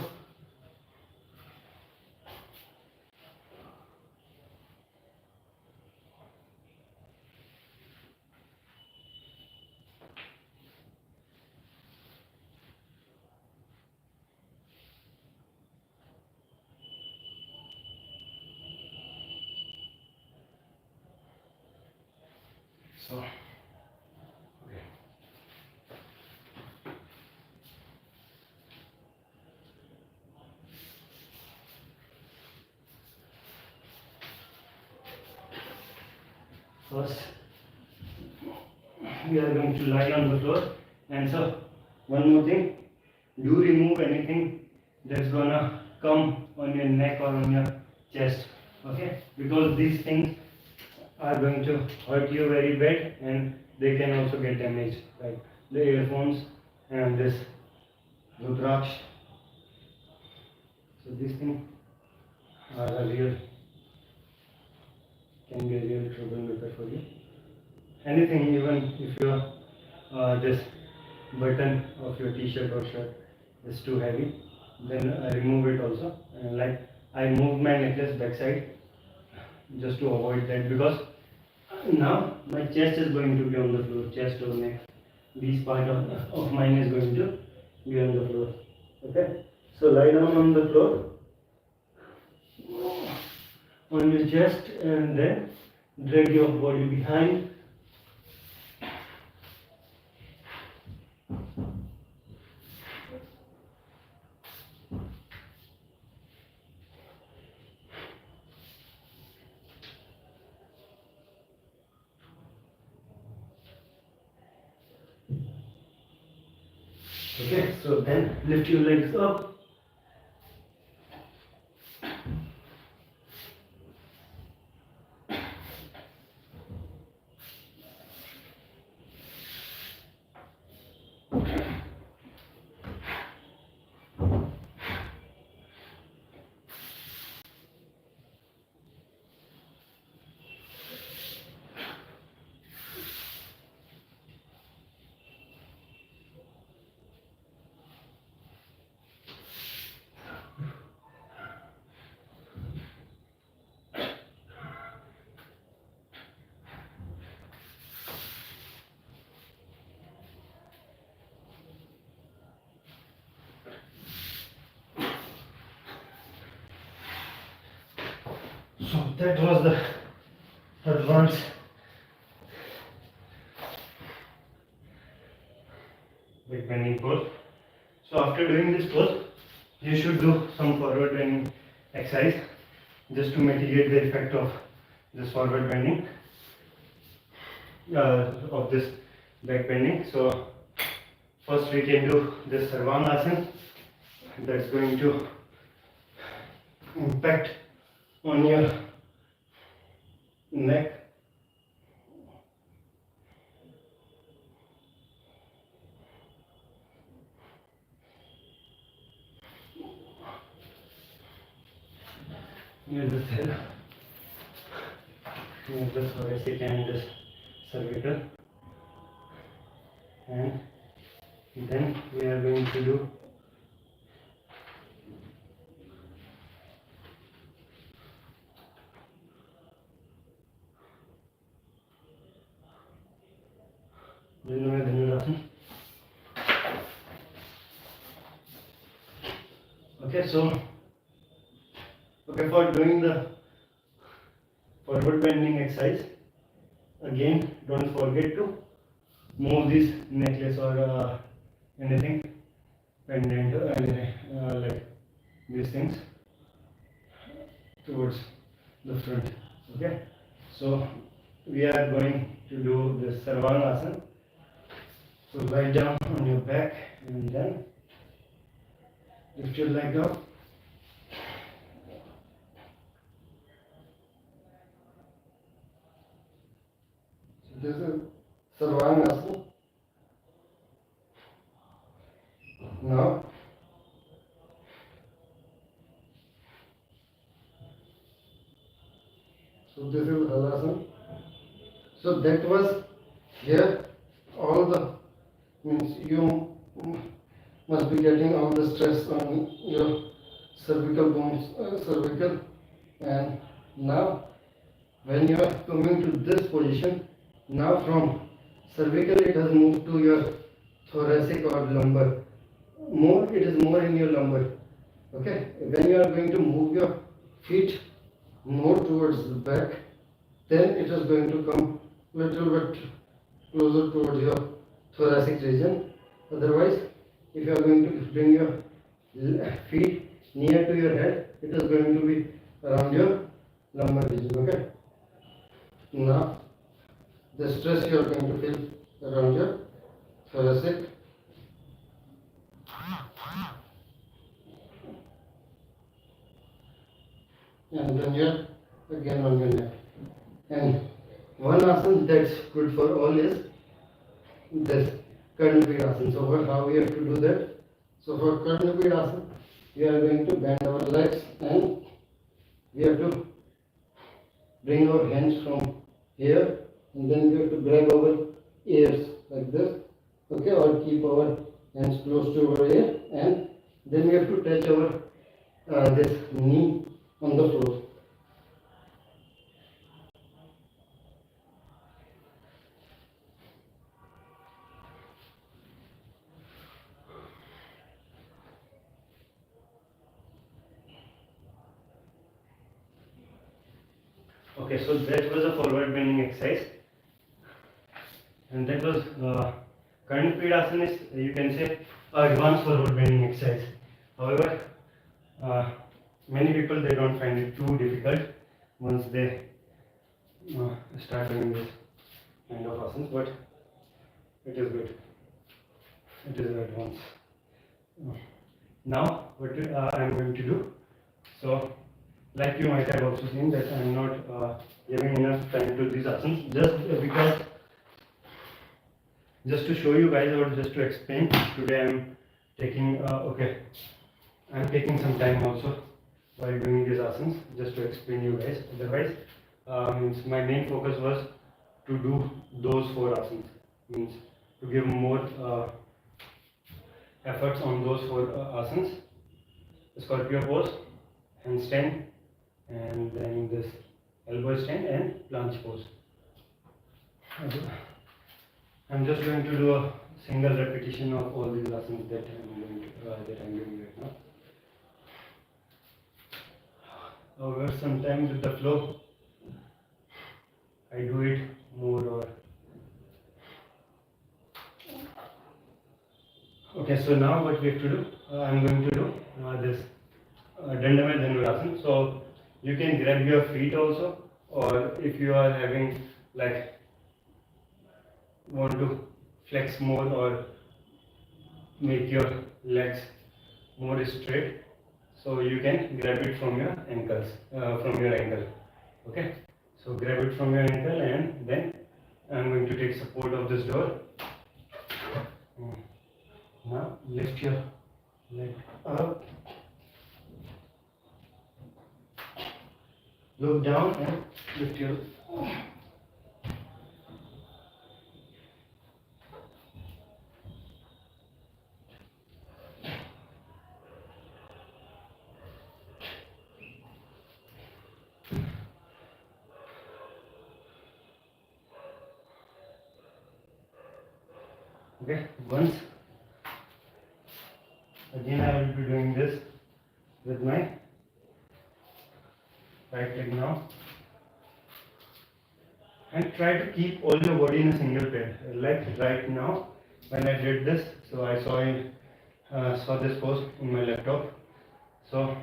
So, okay. First, we are going to lie on the floor. And so, one more thing, do remove anything that's gonna come on your neck or on your chest. Okay? Because these things are going to hurt you very bad and they can also get damaged, like the earphones and this rudraksh. So these things are a real, can be a real troublemaker for you. Anything, even if your this button of your t-shirt or shirt is too heavy, then remove it also. And like I moved my necklace backside just to avoid that, because now my chest is going to be on the floor, chest or neck. This part of mine is going to be on the floor. Okay? So lie down on the floor, on your chest, and then drag your body behind. Okay, so then lift your legs up. So that was the advanced back bending pose. So after doing this pose, you should do some forward bending exercise just to mitigate the effect of this forward bending, of this back bending. So first we can do this Sarvangasana. That's going to impact on your neck. Use this head. Use this thoracic and this cervical. And then we are going to do okay, so for doing the forward bending exercise, again don't forget to move this necklace or anything pendant or anything like these things towards the front. Okay, so we are going to do this Sarvangasana. So lie down on your back and then lift your leg up. So this is Sarvangasana. So this is Halasana. So that was here all the means you must be getting all the stress on your cervical bones, cervical, and now when you are coming to this position, now from cervical it has moved to your thoracic or lumbar. It is more in your lumbar. Okay, when you are going to move your feet more towards the back, then it is going to come little bit closer towards your thoracic region. Otherwise, if you are going to bring your feet near to your head, it is going to be around your lumbar region. Okay. Now, the stress you are going to feel around your thoracic. And then here again on your neck. And one asana that's good for all is this Karnapidasana. So how we have to do that? So for Karnapidasana, we are going to bend our legs and we have to bring our hands from here and then we have to grab our ears like this. Okay, or keep our hands close to our ear and then we have to touch our this knee on the floor. Okay, so that was a forward bending exercise, and that was Karnapidasana is, you can say, advanced forward bending exercise. However, many people, they don't find it too difficult once they start doing this kind of asanas, but it is good. It is advanced. Now, what I am going to do, so like you might have also seen that I am not giving enough time to these asanas, just because, just to show you guys or just to explain, today I am taking, I am taking some time also while doing these asanas, just to explain you guys. Otherwise, means my main focus was to do those 4 asanas, means to give more efforts on those 4 asanas: scorpio pose, handstand, and then this elbow stand and planche pose. I'm just going to do a single repetition of all these asanas that I'm doing right now. However, sometimes with the flow, I do it more or. Okay, so now what we have to do, I'm going to do this Dandamaya Dhanurasana. So you can grab your feet also, or if you are having like want to flex more or make your legs more straight, so you can grab it from your ankles, Okay, so grab it from your ankle and then I'm going to take support of this door. Now lift your leg up, look down and lift your okay. Once again I will be doing this with my right leg now, and try to keep all your body in a single plane. Like right now when I did this, so I saw this pose in my laptop, so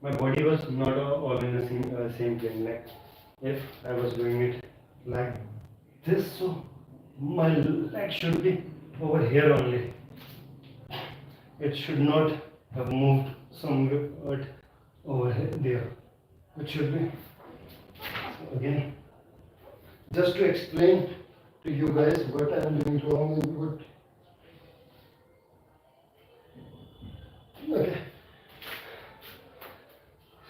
my body was not all in the same plane. Like if I was doing it like this, so my leg should be over here only. It should not have moved somewhat over there. It should be. So again, just to explain to you guys what I am doing wrong and what. Okay.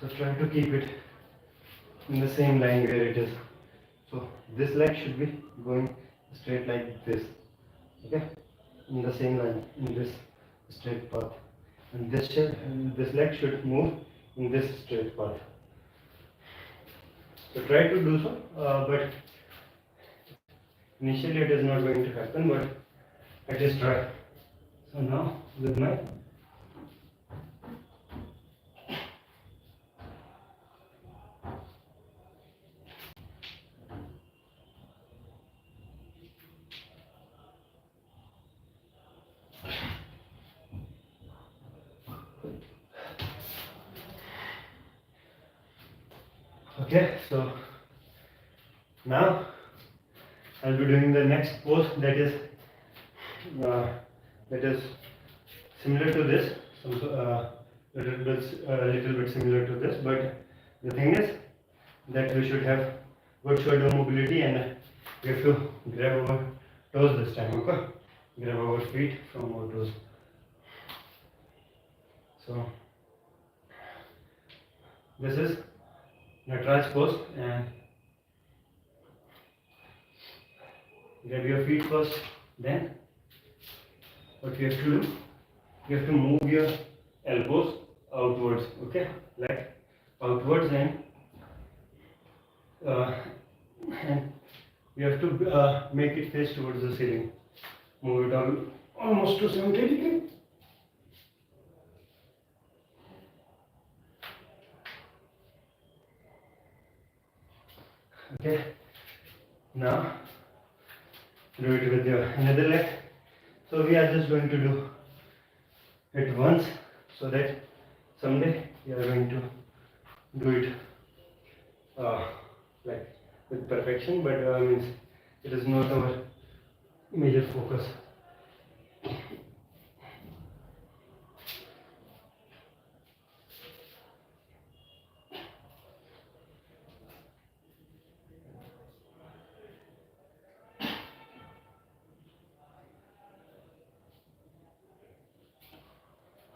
So try to keep it in the same line where it is. So this leg should be going straight like this, okay, in the same line, in this straight path, and this leg should move in this straight path. So try to do so, but initially it is not going to happen, but at least try. So now with my okay, so now I'll be doing the next pose uh, that is similar to this, a little bit similar to this, but the thing is that we should have good shoulder mobility, and we have to grab our toes this time, okay? Grab our feet from our toes. So this is Nataraj pose, and grab your feet first, then what you have to do, you have to move your elbows outwards, okay, like outwards, and you have to make it face towards the ceiling. Move it almost to 70 degrees. Okay, now do it with your another leg. So we are just going to do it once, so that someday we are going to do it like with perfection, but means it is not our major focus.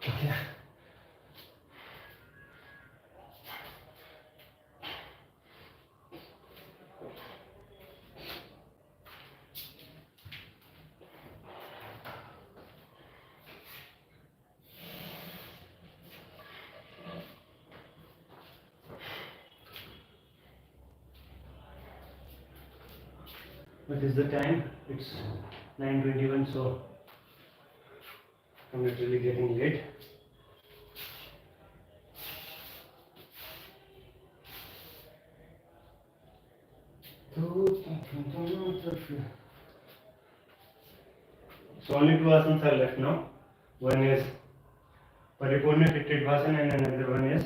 Okay. What is the time? It's 9:21, so I'm literally getting late. So only two asanas are left now. One is Paripurna Tittidvasana and another one is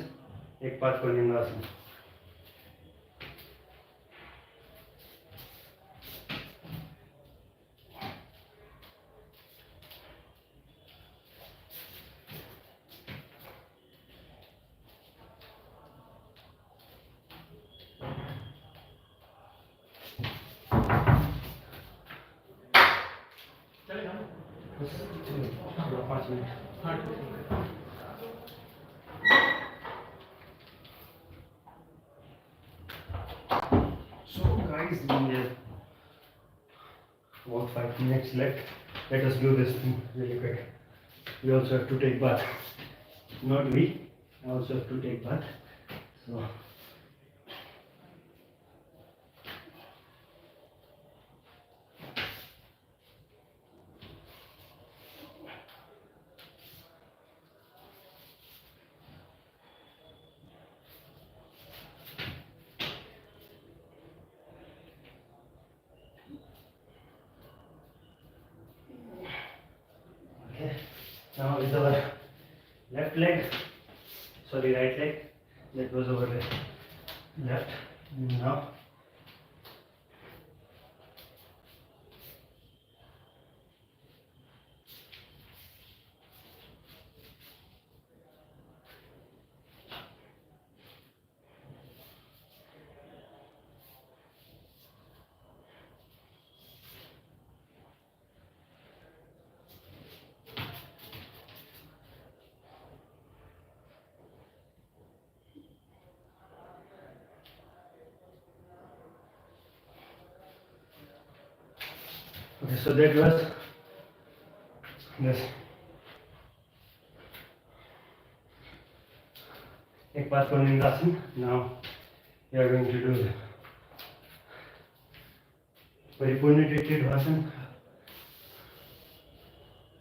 Ekpath Pulingasana. So guys, we have about 5 minutes left. Let us do this thing really quick. We also have to take bath. Not we, I also have to take bath. So okay, now with our left leg, sorry, right leg, that was our left. Now Okay, so that was this. Ek baat Asana. Now we are going to do the Paripurna Asana,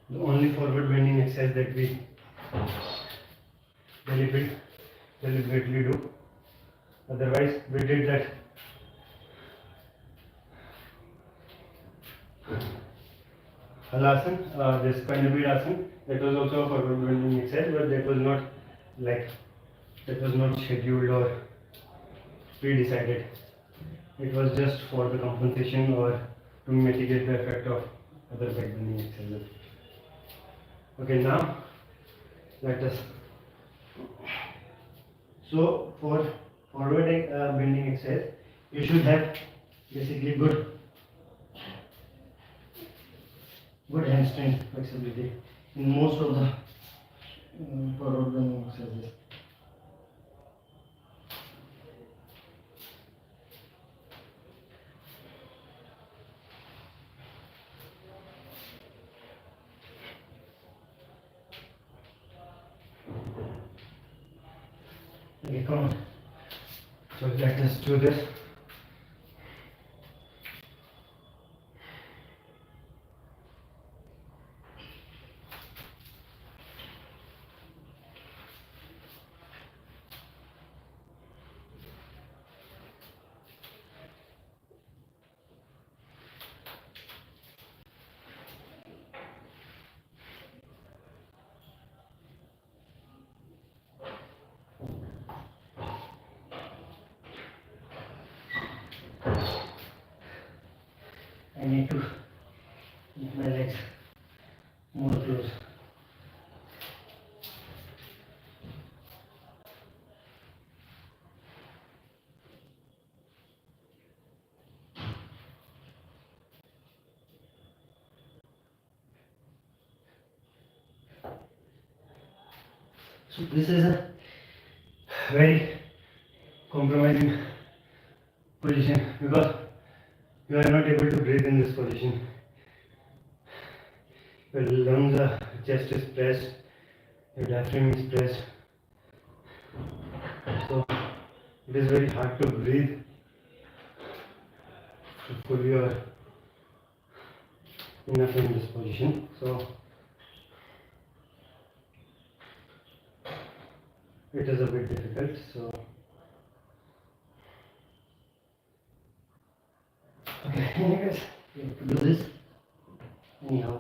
the only forward bending exercise that we deliberately do. Otherwise, we did that Halasana, this Pandabid Asana, that was also a forward bending exercise, but that was not scheduled or pre-decided. It was just for the compensation or to mitigate the effect of other back bending exercises. Okay, now let us. So for forward bending exercise, you should have basically good hamstring flexibility in most of the forward bending exercises. Okay, come on. So let us do this. I need to keep my legs more close. So this is a very compromising position because you are not able to breathe in this position. Your lungs are, chest is pressed, your diaphragm is pressed. So it is very hard to breathe to pull your enough in this position. So it is a bit difficult. So okay, anyways, we have to do this anyhow.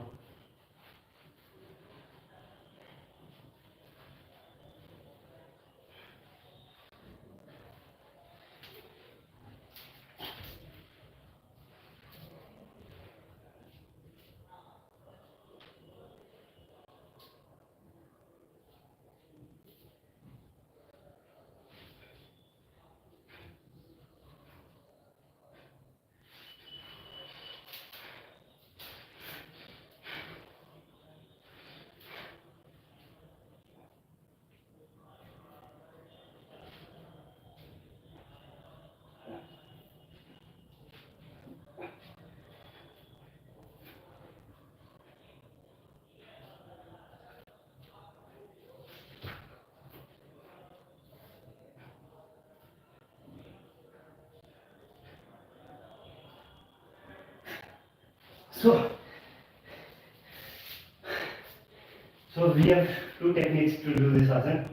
So we have two techniques to do this asana.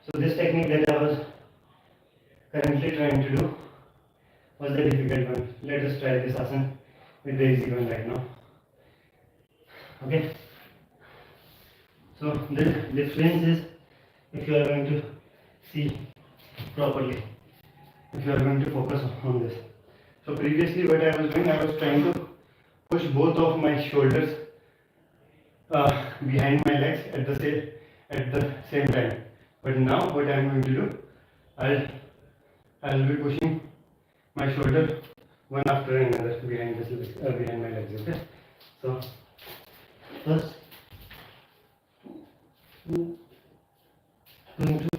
So this technique that I was currently trying to do was the difficult one. Let us try this asana with the easy one right now. Okay. So the difference is if you are going to see properly, if you are going to focus on this. So previously what I was doing, I was trying to push both of my shoulders behind my legs at the same time. But now what I am going to do, I'll be pushing my shoulder one after another behind my legs. Okay. So first, going to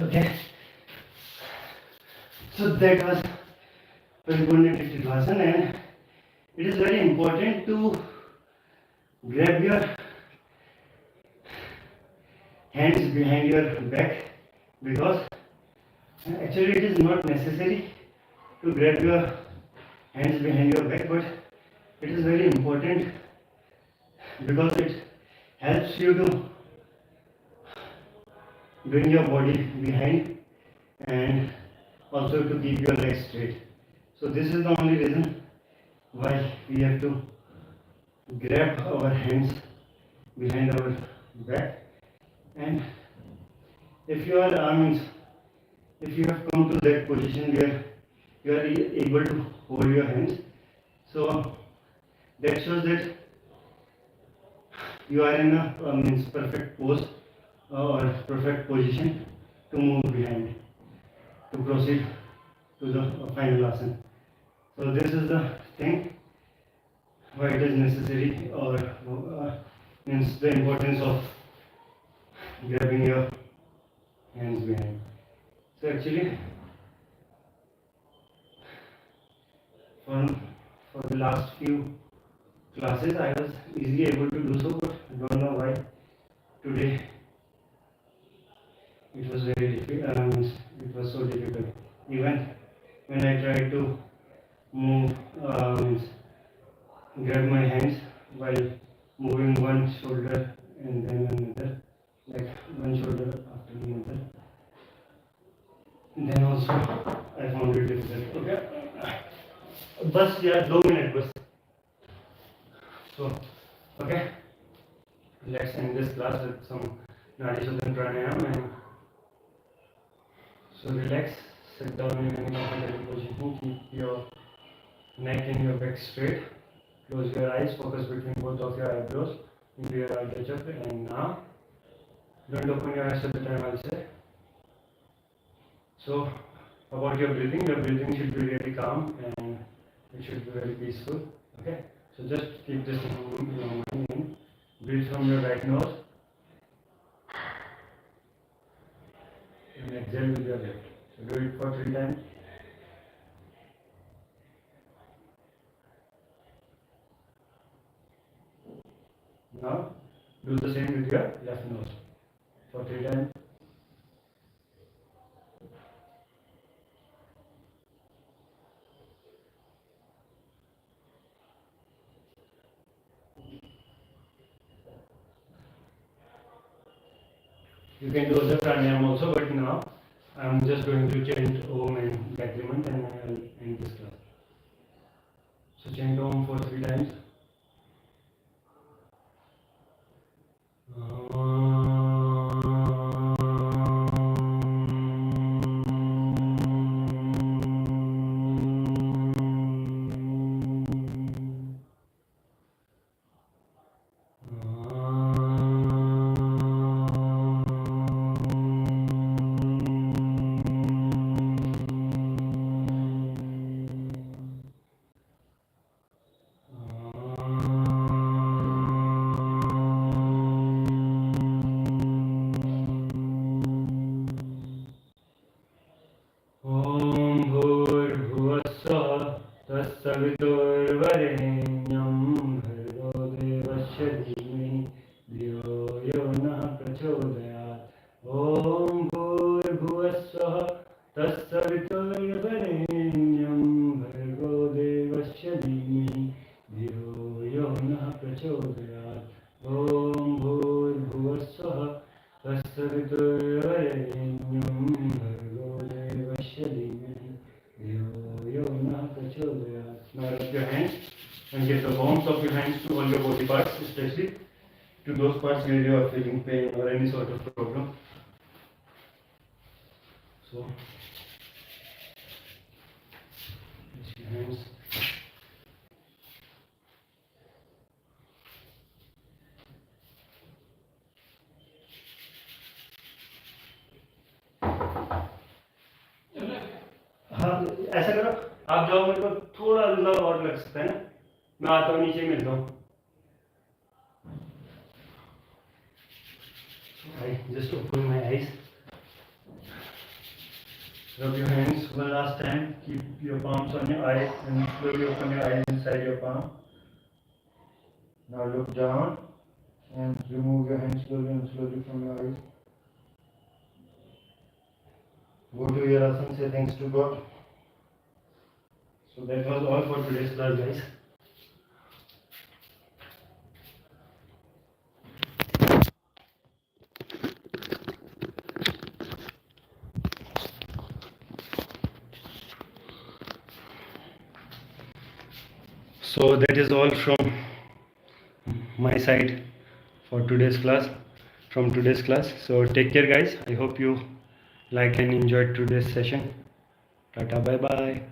Okay. So that was Paripurna Asana, and it is very important to grab your hands behind your back, because actually it is not necessary to grab your hands behind your back, but it is very important because it helps you to bring your body behind and also to keep your legs straight. So this is the only reason why we have to grab our hands behind our back. And if you are if you have come to that position where you are able to hold your hands, so that shows that you are in a perfect pose or perfect position to move behind, to proceed to the final asana. So this is the thing why it is necessary, or means the importance of grabbing your hands behind. So actually, for the last few classes I was easily able to do so, but I don't know why today it was very difficult. It was so difficult. Even when I tried to move, grab my hands while moving one shoulder and then another, like one shoulder after another, then also I found it difficult. Okay, बस यार 2 minutes बस. So okay, let's end this class with some Nadi Sudhan pranayam. And so relax, sit down in any comfortable position, keep your neck and your back straight, close your eyes, focus between both of your eyebrows into your eye chakra, and now don't open your eyes at the time I'll say. So about your breathing should be really calm and it should be very peaceful. Okay, so just keep this in your mind and breathe from your right nose and exhale with your left. So do it for 3 times. Now do the same with your left nose for 3 times. You can do the pranayam also, but now I am just going to chant Om and Gayatri Mantra and I will end this class. So chant Om for 3 times. सवितुर्वरेण्यं भर्गो देवस्य धीमहि धियो यो नः प्रचोदयात्. ॐ भूर्भुवस्सुः तत्सवितुर्वरेण्यं भर्गो देवस्य धीमहि धियो यो नः प्रचोदयात्. ॐ भूर्भुवस्सुः तत्सवितुर्वरेण्यं भर्गो देवस्य धीमहि धियो यो नः प्रचोदयात्. Now rub your hands and get the palms of your hands to all your body parts, especially to those parts where you are feeling pain or any sort of problem. So, place your hands. हाँ ऐसा करो, आप जाओ, मेरे को थोड़ा अंदर और लग सकता है ना, मैं आता हूँ नीचे मिलता हूँ. I just open my eyes. Rub your hands one last time. Keep your palms on your eyes and slowly open your eyes inside your palm. Now look down and remove your hands slowly and slowly from your eyes. Go to your asana, say thanks to God. So that was all for today's class, guys. So that is all from my side for today's class. So take care, guys. I hope you like and enjoyed today's session. Tata, bye bye.